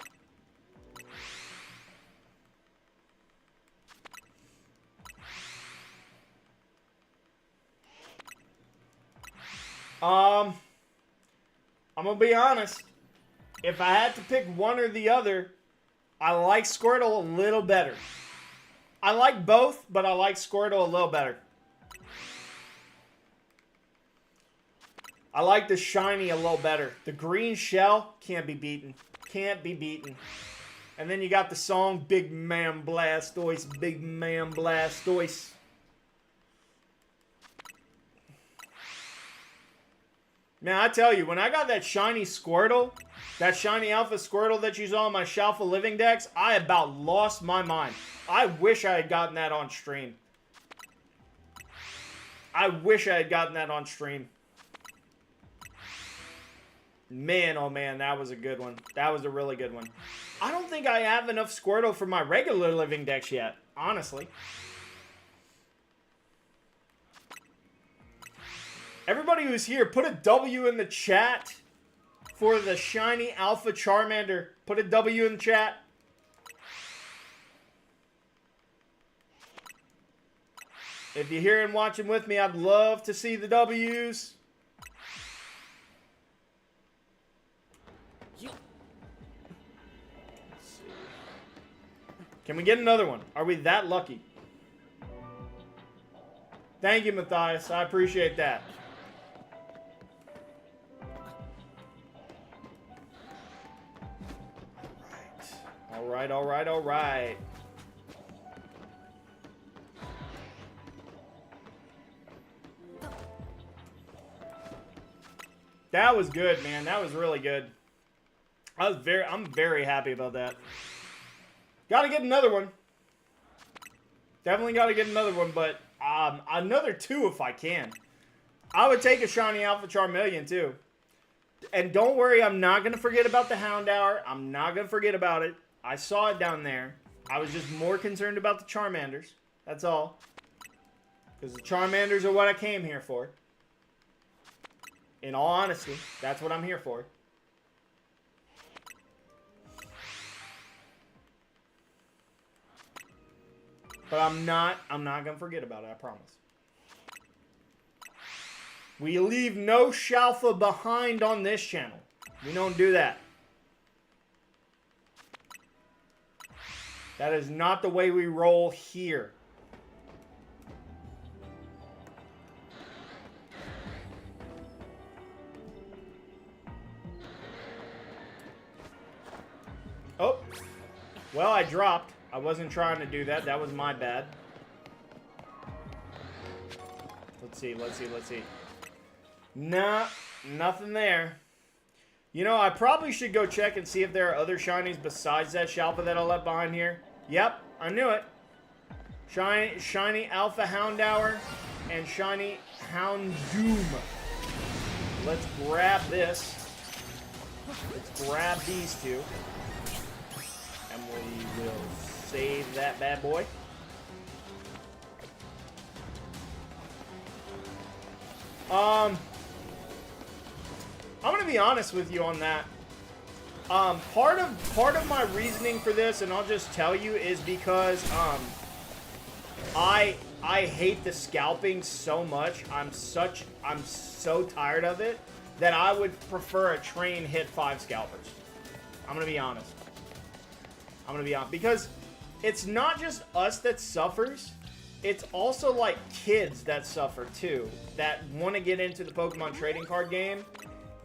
I'm gonna be honest. If I had to pick one or the other, I like Squirtle a little better. I like both, but I like Squirtle a little better. I like the shiny a little better. The green shell can't be beaten. Can't be beaten. And then you got the song Big Man Blastoise, Big Man Blastoise. Man, I tell you, when I got that shiny Squirtle, that shiny Alpha Squirtle that you saw on my Shalfa Living Dex, I about lost my mind. I wish I had gotten that on stream. I wish I had gotten that on stream. Man, oh man, that was a good one. That was a really good one. I don't think I have enough Squirtle for my regular Living Dex yet, honestly. Everybody who's here, put a W in the chat for the shiny Alpha Charmander. Put a W in the chat. If you're here and watching with me, I'd love to see the W's. Can we get another one? Are we that lucky? Thank you, Matthias. I appreciate that. All right, all right, all right. That was good, man. That was really good. I'm very happy about that. Gotta get another one. Definitely gotta get another one, but another 2 if I can. I would take a shiny Alpha Charmeleon too. And don't worry, I'm not gonna forget about the Houndour. I'm not gonna forget about it. I saw it down there. I was just more concerned about the Charmanders. That's all. Because the Charmanders are what I came here for. In all honesty, that's what I'm here for. But I'm not gonna forget about it, I promise. We leave no Shalfa behind on this channel. We don't do that. That is not the way we roll here. Oh. Well, I dropped. I wasn't trying to do that. That was my bad. Let's see, let's see, let's see. Nah, nothing there. You know, I probably should go check and see if there are other shinies besides that Shalpa that I left behind here. Yep, I knew it. Shiny Alpha Houndour and shiny Houndoom. Let's grab this. Let's grab these two. And we will save that bad boy. I'm gonna be honest with you on that. Part of my reasoning for this, and I'll just tell you, is because I hate the scalping so much. I'm so tired of it that I would prefer a train hit 5 scalpers. I'm gonna be honest. Because it's not just us that suffers. It's also like kids that suffer too, that want to get into the Pokemon trading card game,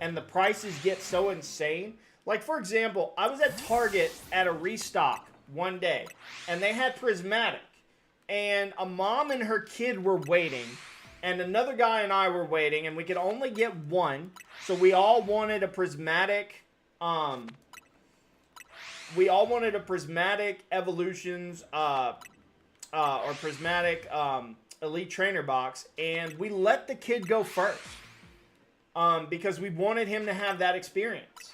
and the prices get so insane. Like, for example, I was at Target at a restock one day, and they had Prismatic, and a mom and her kid were waiting, and another guy and I were waiting, and we could only get one, so we all wanted a Prismatic, Evolutions, or Prismatic Elite Trainer box, and we let the kid go first because we wanted him to have that experience.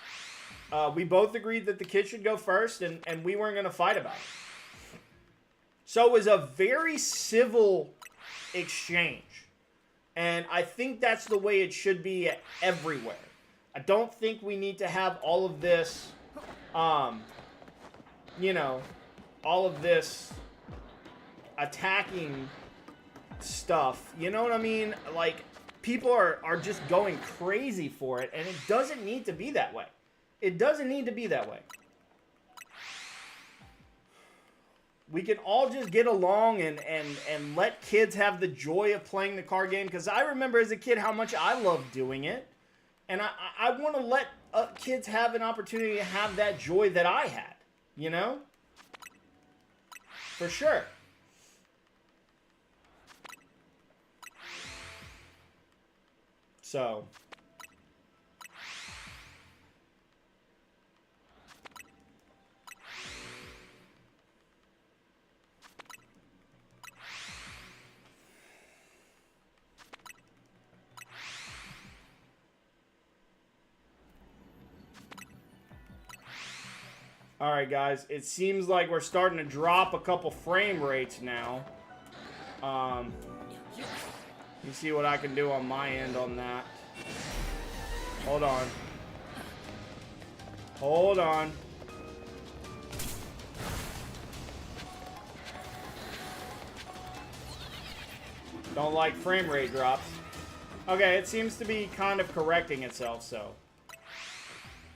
We both agreed that the kid should go first, and we weren't going to fight about it. So it was a very civil exchange, and I think that's the way it should be everywhere. I don't think we need to have all of this, you know, all of this attacking stuff, you know what I mean? Like, people are just going crazy for it, and it doesn't need to be that way. It doesn't need to be that way. We can all just get along and let kids have the joy of playing the card game, because I remember as a kid how much I loved doing it, and I want to let kids have an opportunity to have that joy that I had, you know? For sure. So, Alright, guys. It seems like we're starting to drop a couple frame rates now. Let me see what I can do on my end on that. Hold on. Hold on. Don't like frame rate drops. Okay, it seems to be kind of correcting itself, so.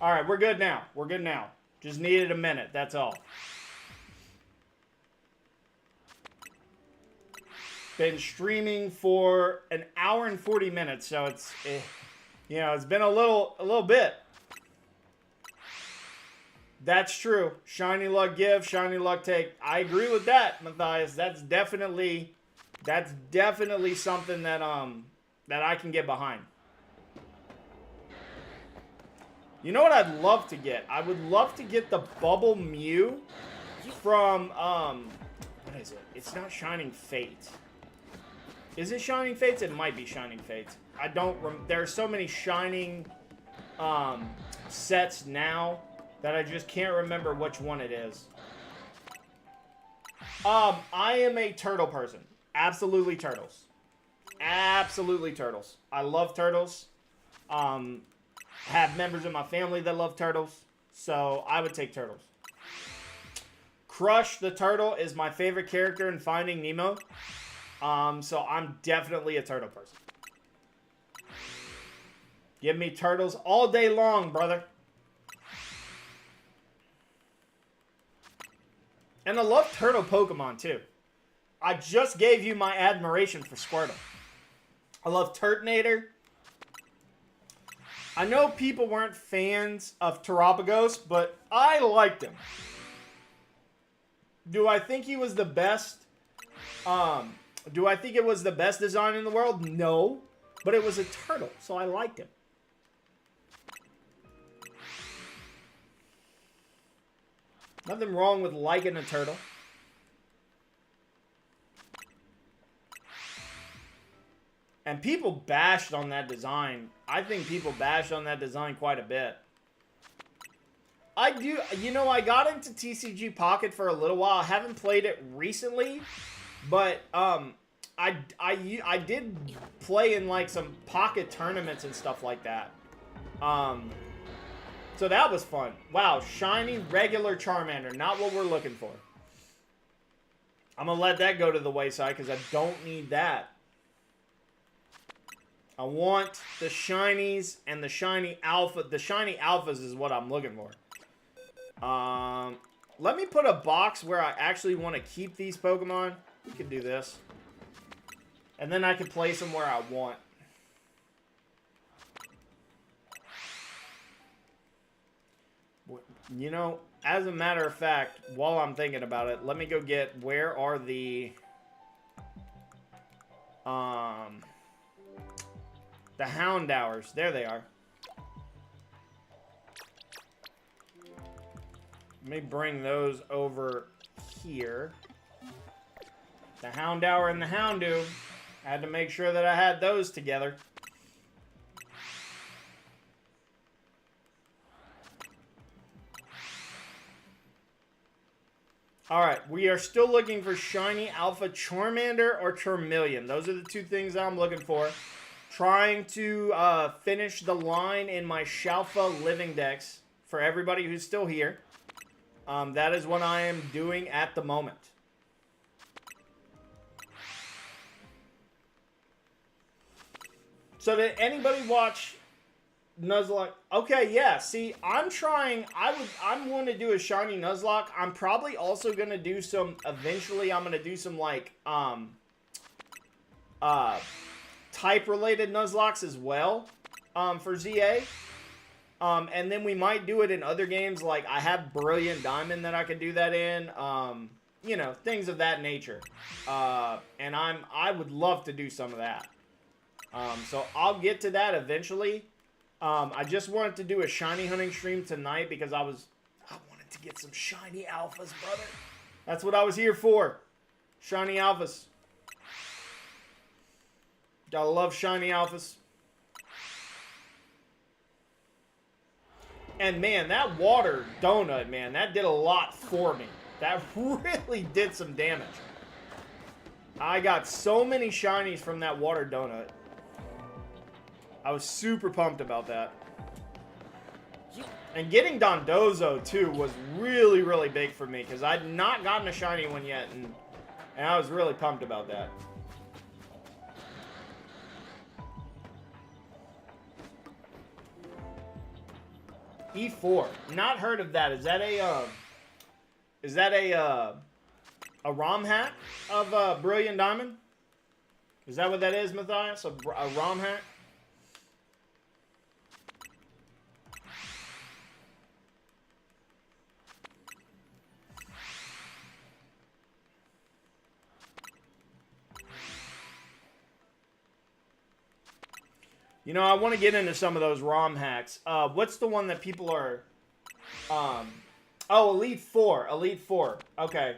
Alright, we're good now. We're good now. Just needed a minute, that's all. Been streaming for an hour and 40 minutes, so it's, you know, it's been a little bit. That's true. Shiny luck give, shiny luck take. I agree with that, Matthias. That's definitely something that that I can get behind. You know what I'd love to get? I would love to get the Bubble Mew from, what is it? It's not Shining Fate. Is it Shining Fates? It might be Shining Fates. I don't there are so many Shining sets now that I just can't remember which one it is. I am a turtle person. Absolutely turtles. Absolutely turtles. I love turtles. Have members of my family that love turtles, so I would take turtles. Crush the Turtle is my favorite character in Finding Nemo, so I'm definitely a turtle person. Give me turtles all day long, brother. And I love turtle Pokemon, too. I just gave you my admiration for Squirtle. I love Turtonator. I know people weren't fans of Terapagos, but I liked him. Do I think he was the best? Do I think it was the best design in the world? No. But it was a turtle, so I liked him. Nothing wrong with liking a turtle. And people bashed on that design. I think people bashed on that design quite a bit. I do, you know, I got into TCG Pocket for a little while. I haven't played it recently, but I did play in like some Pocket tournaments and stuff like that. So that was fun. Wow, shiny regular Charmander, not what we're looking for. I'm gonna let that go to the wayside because I don't need that. I want the shinies and the shiny alpha. The shiny alphas is what I'm looking for. Let me put a box where I actually want to keep these Pokemon. We can do this. And then I can place them where I want. You know, as a matter of fact, while I'm thinking about it, let me go get, where are the Houndours. There they are. Let me bring those over here. The Houndour and the Houndoom. I had to make sure that I had those together. Alright, we are still looking for Shiny Alpha Charmander or Charmeleon. Those are the two things that I'm looking for. Trying to finish the line in my Shalfa Living Dex for everybody who's still here. That is what I am doing at the moment. So did anybody watch Nuzlocke? Okay, yeah. See, I'm trying. I'm going to do a shiny Nuzlocke. I'm probably also going to do some. Eventually, I'm going to do some like type related Nuzlocks as well for ZA. And then we might do it in other games. Like I have Brilliant Diamond that I could do that in. You know, things of that nature. And I would love to do some of that. So I'll get to that eventually. I just wanted to do a shiny hunting stream tonight because I wanted to get some shiny alphas, brother. That's what I was here for. Shiny alphas. Gotta love shiny alphas. And man, that water donut, man, that did a lot for me. That really did some damage. I got so many shinies from that water donut. I was super pumped about that. And getting Dondozo, too, was really, really big for me. Because I'd not gotten a shiny one yet. And I was really pumped about that. E4. Not heard of that. Is that a ROM hack of Brilliant Diamond? Is that what that is, Matthias? A ROM hack? You know, I want to get into some of those ROM hacks. What's the one that people are... oh, Elite Four. Elite Four. Okay.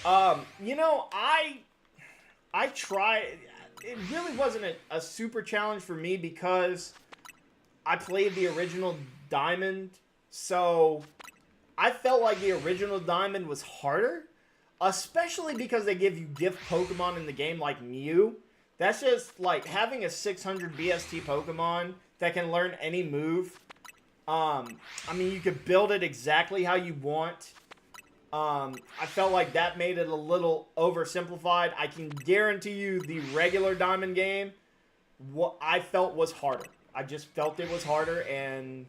You know, I tried... It really wasn't a super challenge for me because I played the original Diamond. So, I felt like the original Diamond was harder. Especially because they give you gift Pokemon in the game like Mew. That's just, like, having a 600 BST Pokemon that can learn any move. I mean, you could build it exactly how you want. I felt like that made it a little oversimplified. I can guarantee you the regular Diamond game, what I felt was harder. I just felt it was harder, and,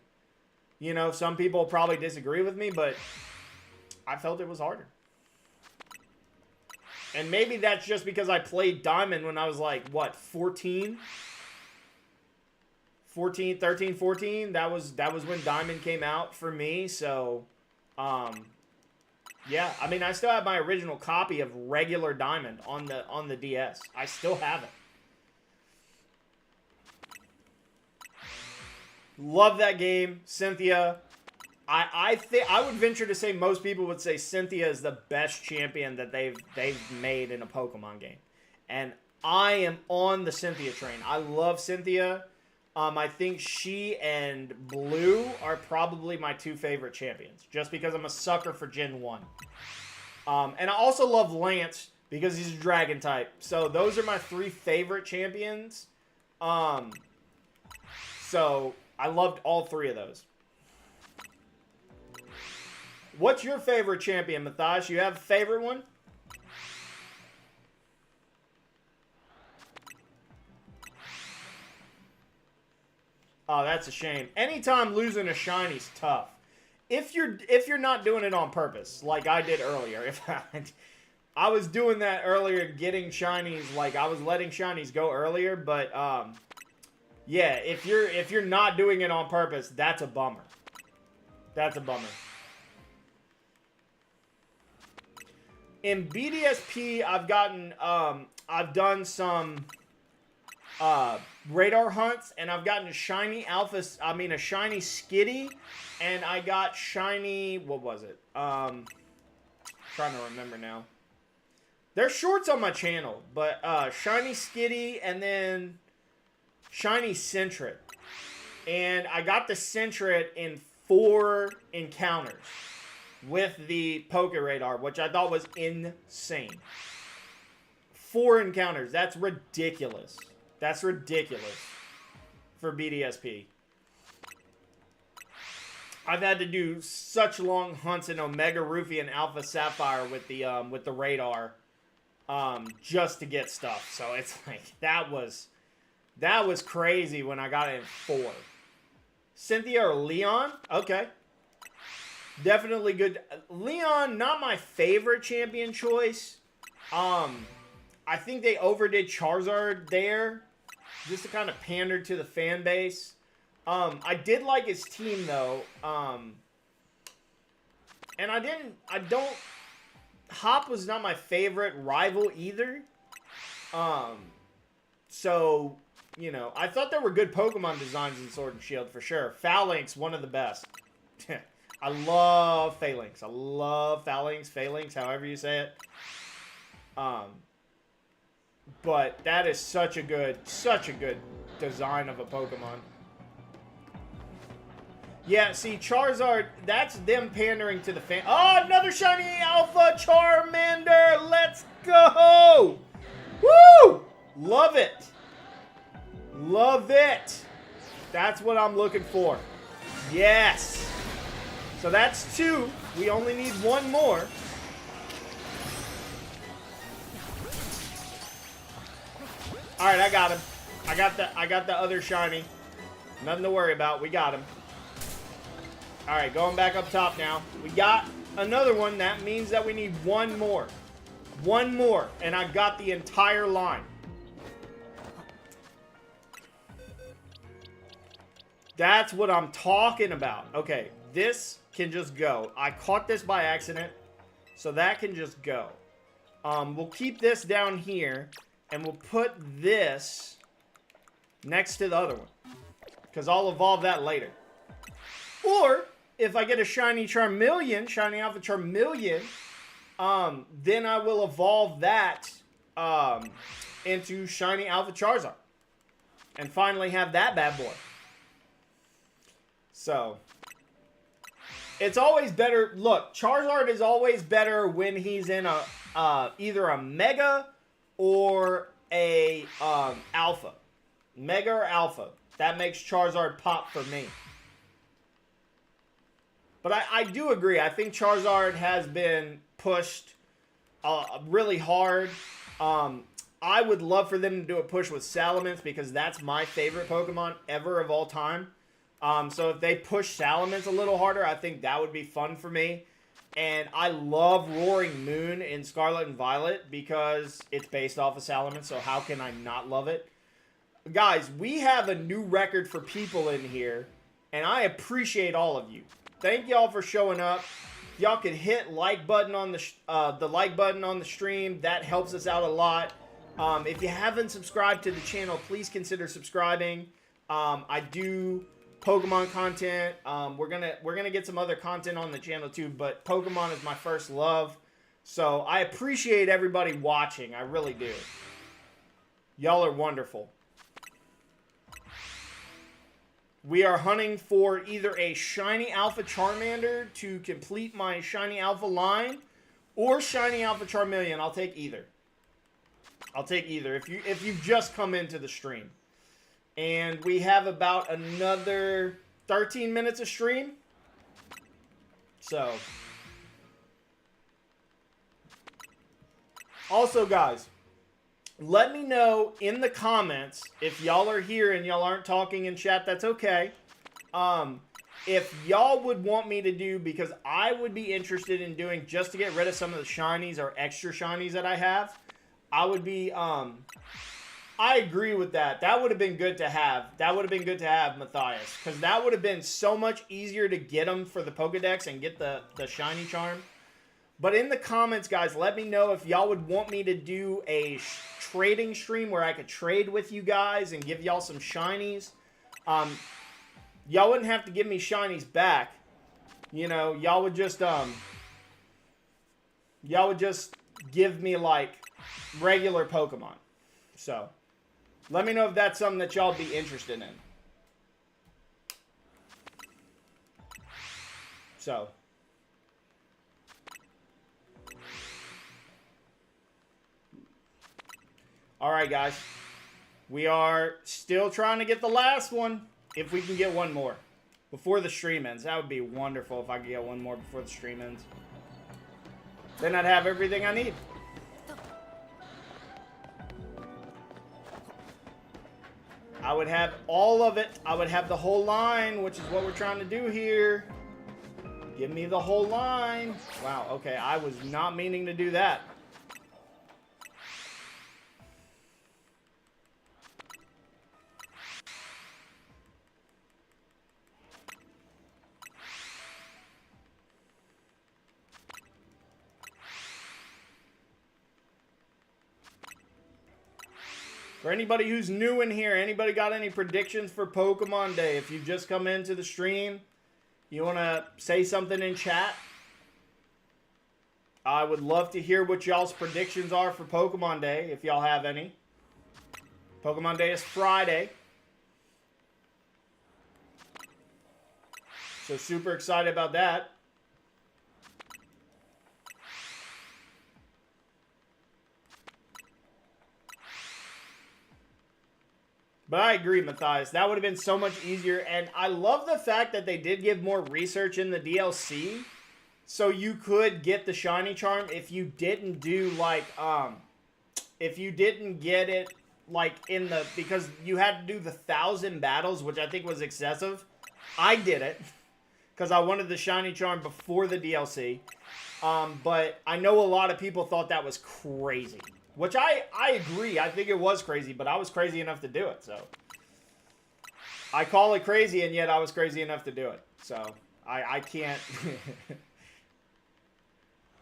you know, some people probably disagree with me, but I felt it was harder. And maybe that's just because I played Diamond when I was like, what, 14? 14, 13, 14? That was when Diamond came out for me, so, yeah. I mean, I still have my original copy of regular Diamond on the DS. I still have it. Love that game, Cynthia. I think I would venture to say most people would say Cynthia is the best champion that they've made in a Pokemon game, and I am on the Cynthia train. I love Cynthia. I think she and Blue are probably my two favorite champions, just because I'm a sucker for Gen 1. And I also love Lance because he's a Dragon type. So those are my three favorite champions. So I loved all three of those. What's your favorite champion, Matthias? You have a favorite one? Oh, that's a shame. Anytime losing a shiny's tough. If you're not doing it on purpose, like I did earlier. If I was doing that earlier, getting shinies, like I was letting shinies go earlier, but yeah, if you're not doing it on purpose, that's a bummer. That's a bummer. In BDSP, I've done some radar hunts, and I've gotten a shiny a shiny Skitty, and I got shiny, what was it? Trying to remember now. There's shorts on my channel, but shiny Skitty and then shiny Sentret. And I got the Sentret in 4 encounters with the Pokeradar, which I thought was insane. 4 encounters. That's ridiculous. That's ridiculous for BDSP. I've had to do such long hunts in Omega Ruby and Alpha Sapphire with the radar just to get stuff. So it's like that was crazy when I got it in 4. Cynthia or Leon? Okay. Definitely good. Leon, not my favorite champion choice. I think they overdid Charizard there, just to kind of pander to the fan base. I did like his team though. And Hop was not my favorite rival either. So, you know, I thought there were good Pokemon designs in Sword and Shield for sure. Phalanx, one of the best. I love Phalanx. I love Phalanx, however you say it. But that is such a good design of a Pokemon. Yeah, see, Charizard, that's them pandering to the fan. Oh, another shiny Alpha Charmander. Let's go. Woo! Love it. Love it. That's what I'm looking for. Yes. So that's 2. We only need 1 more. All right, I got him. I got the other shiny. Nothing to worry about. We got him. All right, going back up top now. We got another one. That means that we need 1 more. 1 more, and I got the entire line. That's what I'm talking about. Okay, this can just go. I caught this by accident, so that can just go. We'll keep this down here, and we'll put this next to the other one, because I'll evolve that later. Or, if I get a shiny Charmeleon, shiny Alpha Charmeleon, then I will evolve that into shiny Alpha Charizard. And finally have that bad boy. So, it's always better. Look, Charizard is always better when he's in a either a Mega or a Alpha. Mega or Alpha. That makes Charizard pop for me. But I do agree. I think Charizard has been pushed really hard. I would love for them to do a push with Salamence because that's my favorite Pokemon ever of all time. So if they push Salamence a little harder, I think that would be fun for me. And I love Roaring Moon in Scarlet and Violet because it's based off of Salamence, so how can I not love it? Guys, we have a new record for people in here, and I appreciate all of you. Thank y'all for showing up. Y'all can hit like button on the like button on the stream. That helps us out a lot. If you haven't subscribed to the channel, please consider subscribing. I do Pokemon content. We're gonna get some other content on the channel too, but Pokemon is my first love. So I appreciate everybody watching. I really do. Y'all are wonderful. We are hunting for either a shiny Alpha Charmander to complete my shiny Alpha line, or shiny Alpha Charmeleon. I'll take either. I'll take either if you've just come into the stream. And we have about another 13 minutes of stream. So. Also, guys, let me know in the comments if y'all are here and y'all aren't talking in chat. That's okay. If y'all would want me to do, because I would be interested in doing just to get rid of some of the shinies or extra shinies that I have. I would be, I agree with that. That would have been good to have. That would have been good to have, Matthias. Because that would have been so much easier to get them for the Pokedex and get the shiny charm. But in the comments, guys, let me know if y'all would want me to do a trading stream where I could trade with you guys and give y'all some shinies. Y'all wouldn't have to give me shinies back. You know, y'all would just give me, like, regular Pokemon. So, let me know if that's something that y'all be interested in. So. Alright, guys. We are still trying to get the last one. If we can get one more. Before the stream ends. That would be wonderful if I could get one more before the stream ends. Then I'd have everything I need. I would have all of it. I would have the whole line, which is what we're trying to do here. Give me the whole line. Wow, okay. I was not meaning to do that. For anybody who's new in here, anybody got any predictions for Pokemon Day? If you've just come into the stream, you want to say something in chat? I would love to hear what y'all's predictions are for Pokemon Day, if y'all have any. Pokemon Day is Friday. So super excited about that. But I agree, Matthias. That would have been so much easier. And I love the fact that they did give more research in the DLC. So you could get the shiny charm if you didn't do like, if you didn't get it like in the, because you had to do the 1,000 battles, which I think was excessive. I did it because I wanted the shiny charm before the DLC. But I know a lot of people thought that was crazy. Which I agree. I think it was crazy, but I was crazy enough to do it, so. I call it crazy, and yet I was crazy enough to do it. So, I can't.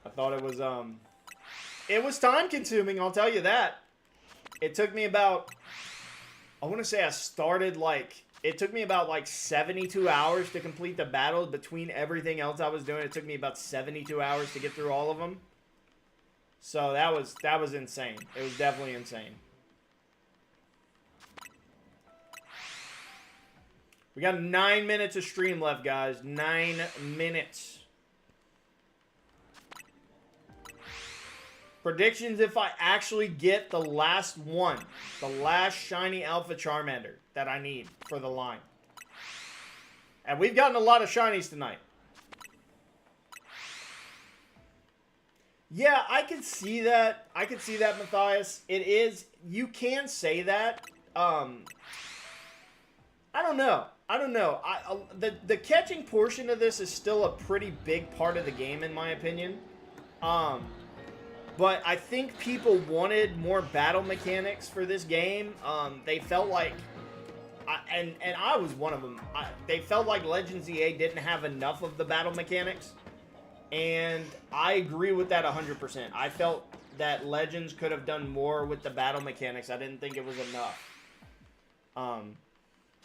I thought it was time-consuming, I'll tell you that. It took me about, I want to say I started, like, it took me about, like, 72 hours to complete the battle. Between everything else I was doing, it took me about 72 hours to get through all of them. So that was insane. It was definitely insane. We got 9 minutes of stream left, guys. 9 minutes. Predictions if I actually get the last one. The last shiny Alpha Charmander that I need for the line. And we've gotten a lot of shinies tonight. Yeah, I can see that. I can see that, Matthias. It is, you can say that. I don't know. The catching portion of this is still a pretty big part of the game, in my opinion. But I think people wanted more battle mechanics for this game. They felt like, and I was one of them. They felt like Legends EA didn't have enough of the battle mechanics. And I agree with that 100%. I felt that Legends could have done more with the battle mechanics. I didn't think it was enough.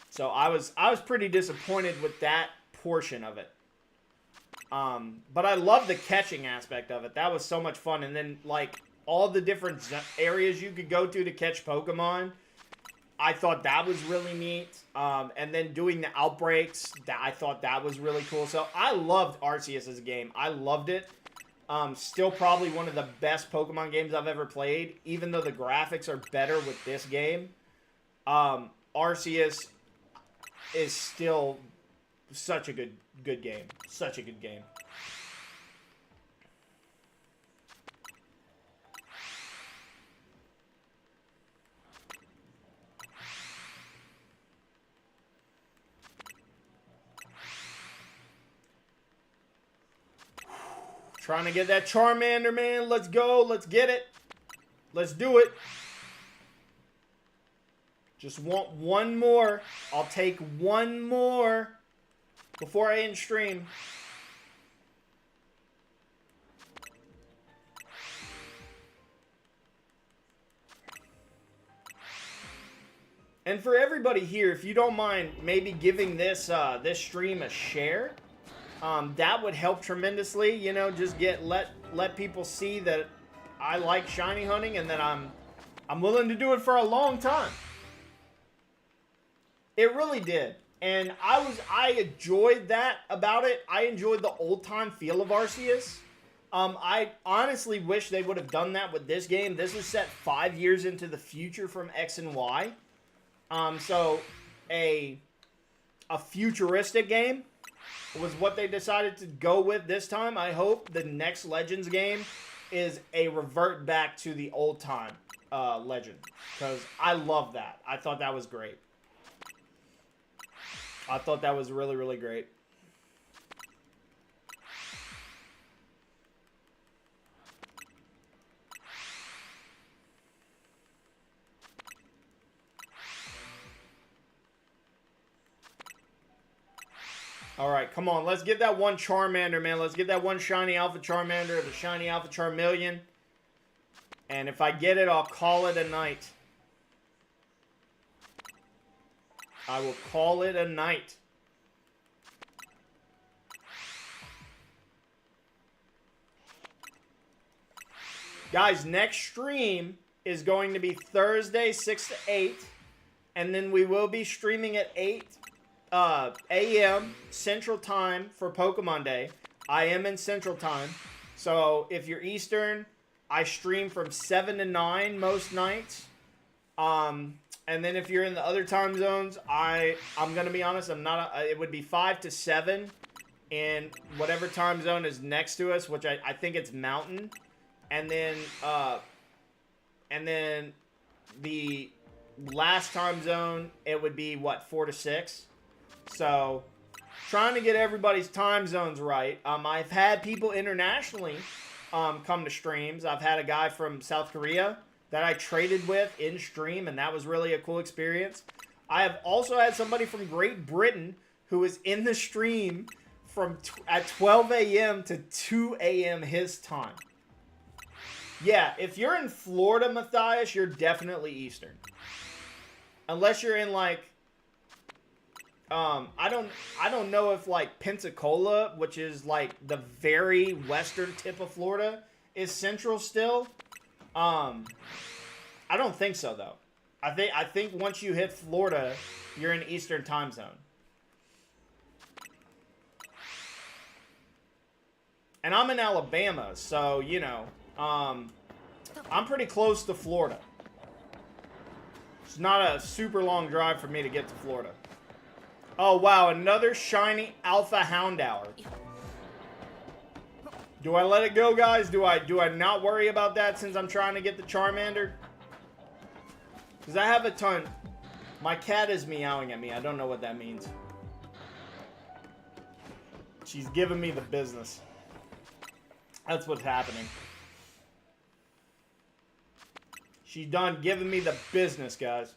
So I was pretty disappointed with that portion of it. But I love the catching aspect of it. That was so much fun. And then, like, all the different areas you could go to catch Pokemon, I thought that was really neat. And then doing the outbreaks, I thought that was really cool. So I loved Arceus as a game. I loved it. Still probably one of the best Pokemon games I've ever played. Even though the graphics are better with this game, Arceus is still such a good game. Such a good game. Trying to get that Charmander, man. Let's go. Let's get it. Let's do it. Just want one more. I'll take one more before I end stream. And for everybody here, if you don't mind maybe giving this this stream a share, that would help tremendously. You know, just let people see that I like shiny hunting and that I'm willing to do it for a long time. It really did. And I enjoyed that about it. I enjoyed the old-time feel of Arceus. I honestly wish they would have done that with this game. This is set 5 years into the future from X and Y. So a futuristic game was what they decided to go with this time. I hope the next Legends game is a revert back to the old-time Legend. Because I love that. I thought that was great. I thought that was really, really great. Alright, come on. Let's get that one Charmander, man. Let's get that one shiny Alpha Charmander, the shiny Alpha Charmeleon. And if I get it, I'll call it a night. I will call it a night. Guys, next stream is going to be Thursday, 6 to 8. And then we will be streaming at 8 a.m. Central Time for Pokemon Day. I am in Central Time. So if you're Eastern, I stream from 7 to 9 most nights. And then if you're in the other time zones, I'm going to be honest, it would be 5 to 7 in whatever time zone is next to us, which I think it's Mountain. And then the last time zone, it would be, what, 4 to 6? So, trying to get everybody's time zones right. I've had people internationally come to streams. I've had a guy from South Korea that I traded with in stream, and that was really a cool experience. I have also had somebody from Great Britain who was in the stream from at 12 a.m. to 2 a.m. his time. Yeah, if you're in Florida, Matthias, you're definitely Eastern. Unless you're in, like, I don't know if, like, Pensacola, which is, like, the very western tip of Florida, is Central still. I don't think so, though. I think once you hit Florida, you're in Eastern time zone. And I'm in Alabama, so, you know, I'm pretty close to Florida. It's not a super long drive for me to get to Florida. Oh, wow, another shiny Alpha Houndour. Do I let it go, guys? Do I not worry about that since I'm trying to get the Charmander? Because I have a ton. My cat is meowing at me. I don't know what that means. She's giving me the business. That's what's happening. She's done giving me the business, guys.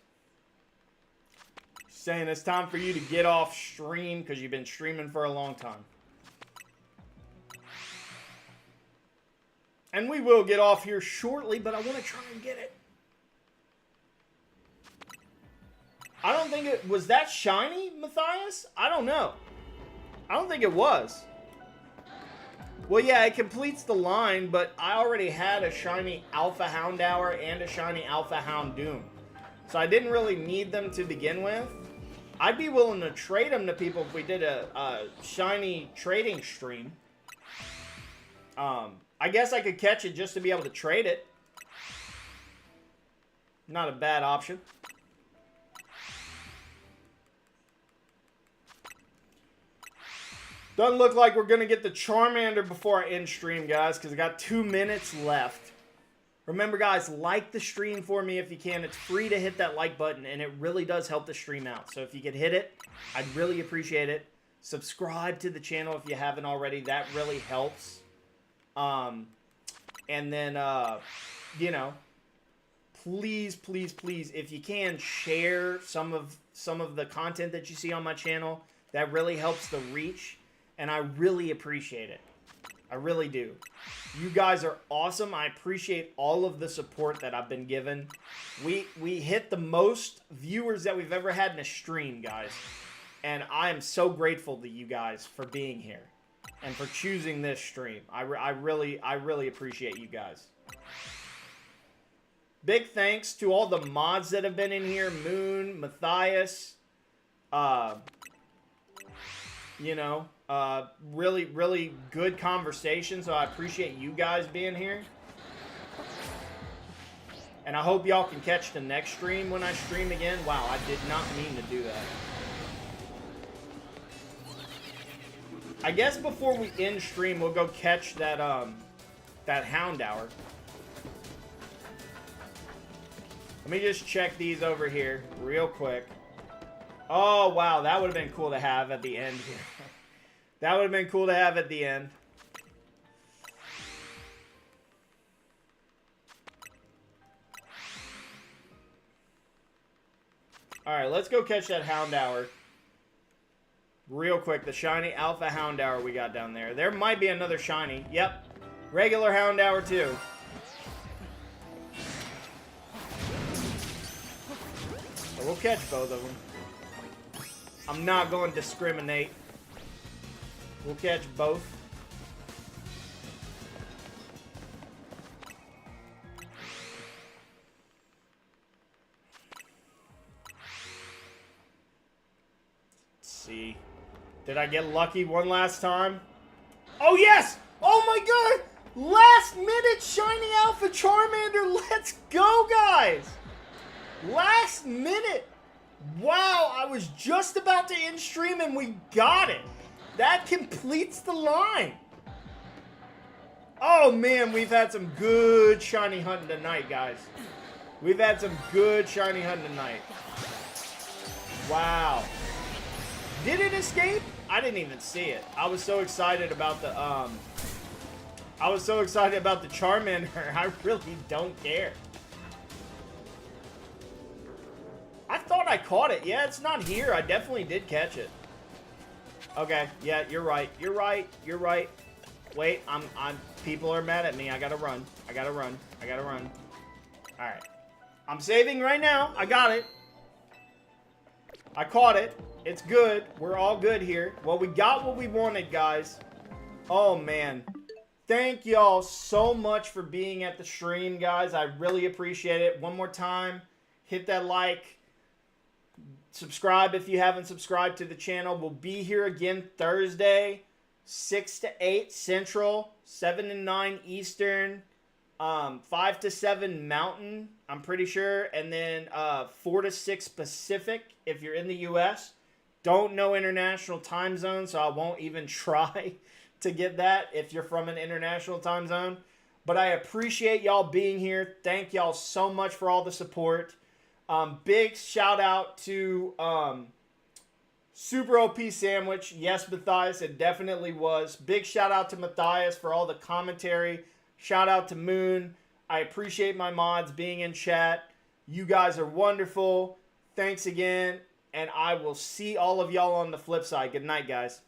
She's saying it's time for you to get off stream because you've been streaming for a long time. And we will get off here shortly, but I want to try and get it. I don't think it... Was that shiny, Matthias? I don't know. I don't think it was. Well, yeah, it completes the line, but I already had a shiny Alpha Houndour and a shiny Alpha Houndoom. So I didn't really need them to begin with. I'd be willing to trade them to people if we did a shiny trading stream. I guess I could catch it just to be able to trade it. Not a bad option. Doesn't look like we're going to get the Charmander before I end stream, guys, because I got 2 minutes left. Remember, guys, like the stream for me if you can. It's free to hit that like button, and it really does help the stream out. So if you could hit it, I'd really appreciate it. Subscribe to the channel if you haven't already. That really helps. And then, you know, please, please, please, if you can, share some of the content that you see on my channel. That really helps the reach. And I really appreciate it. I really do. You guys are awesome. I appreciate all of the support that I've been given. We hit the most viewers that we've ever had in a stream, guys. And I am so grateful to you guys for being here. And for choosing this stream. I really appreciate you guys. Big thanks to all the mods that have been in here. Moon, Matthias. You know, really, really good conversation, so I appreciate you guys being here. And I hope y'all can catch the next stream when I stream again. Wow, I did not mean to do that. I guess before we end stream, we'll go catch that, that Houndour. Let me just check these over here real quick. Oh, wow, that would have been cool to have at the end here. That would have been cool to have at the end. Alright, let's go catch that Houndour. Real quick, the shiny Alpha Houndour we got down there. There might be another shiny. Yep, regular Houndour too. So we'll catch both of them. I'm not going to discriminate. We'll catch both. see. Did I get lucky one last time? Oh, yes! Oh, my God! Last minute Shiny Alpha Charmander. Let's go, guys! Last minute. Wow, I was just about to end stream and we got it. That completes the line. Oh, man, we've had some good shiny hunting tonight, guys. We've had some good shiny hunting tonight. Wow. Did it escape? I didn't even see it. I was so excited about the, Charmander. I really don't care. I thought I caught it. Yeah, it's not here. I definitely did catch it. Okay, yeah, you're right. You're right. You're right. Wait, people are mad at me. I gotta run. I gotta run. I gotta run. Alright. I'm saving right now. I got it. I caught it. It's good. We're all good here. Well, we got what we wanted, guys. Oh, man. Thank y'all so much for being at the stream, guys. I really appreciate it. One more time, hit that like. Subscribe if you haven't subscribed to the channel. We'll be here again Thursday, 6 to 8 Central, 7 to 9 Eastern, 5 to 7 Mountain, I'm pretty sure, and then 4 to 6 Pacific if you're in the U.S. Don't know international time zone, so I won't even try to get that if you're from an international time zone. But I appreciate y'all being here. Thank y'all so much for all the support. Big shout out to Super OP Sandwich. Yes, Matthias, it definitely was. Big shout out to Matthias for all the commentary. Shout out to Moon. I appreciate my mods being in chat. You guys are wonderful. Thanks again. And I will see all of y'all on the flip side. Good night, guys.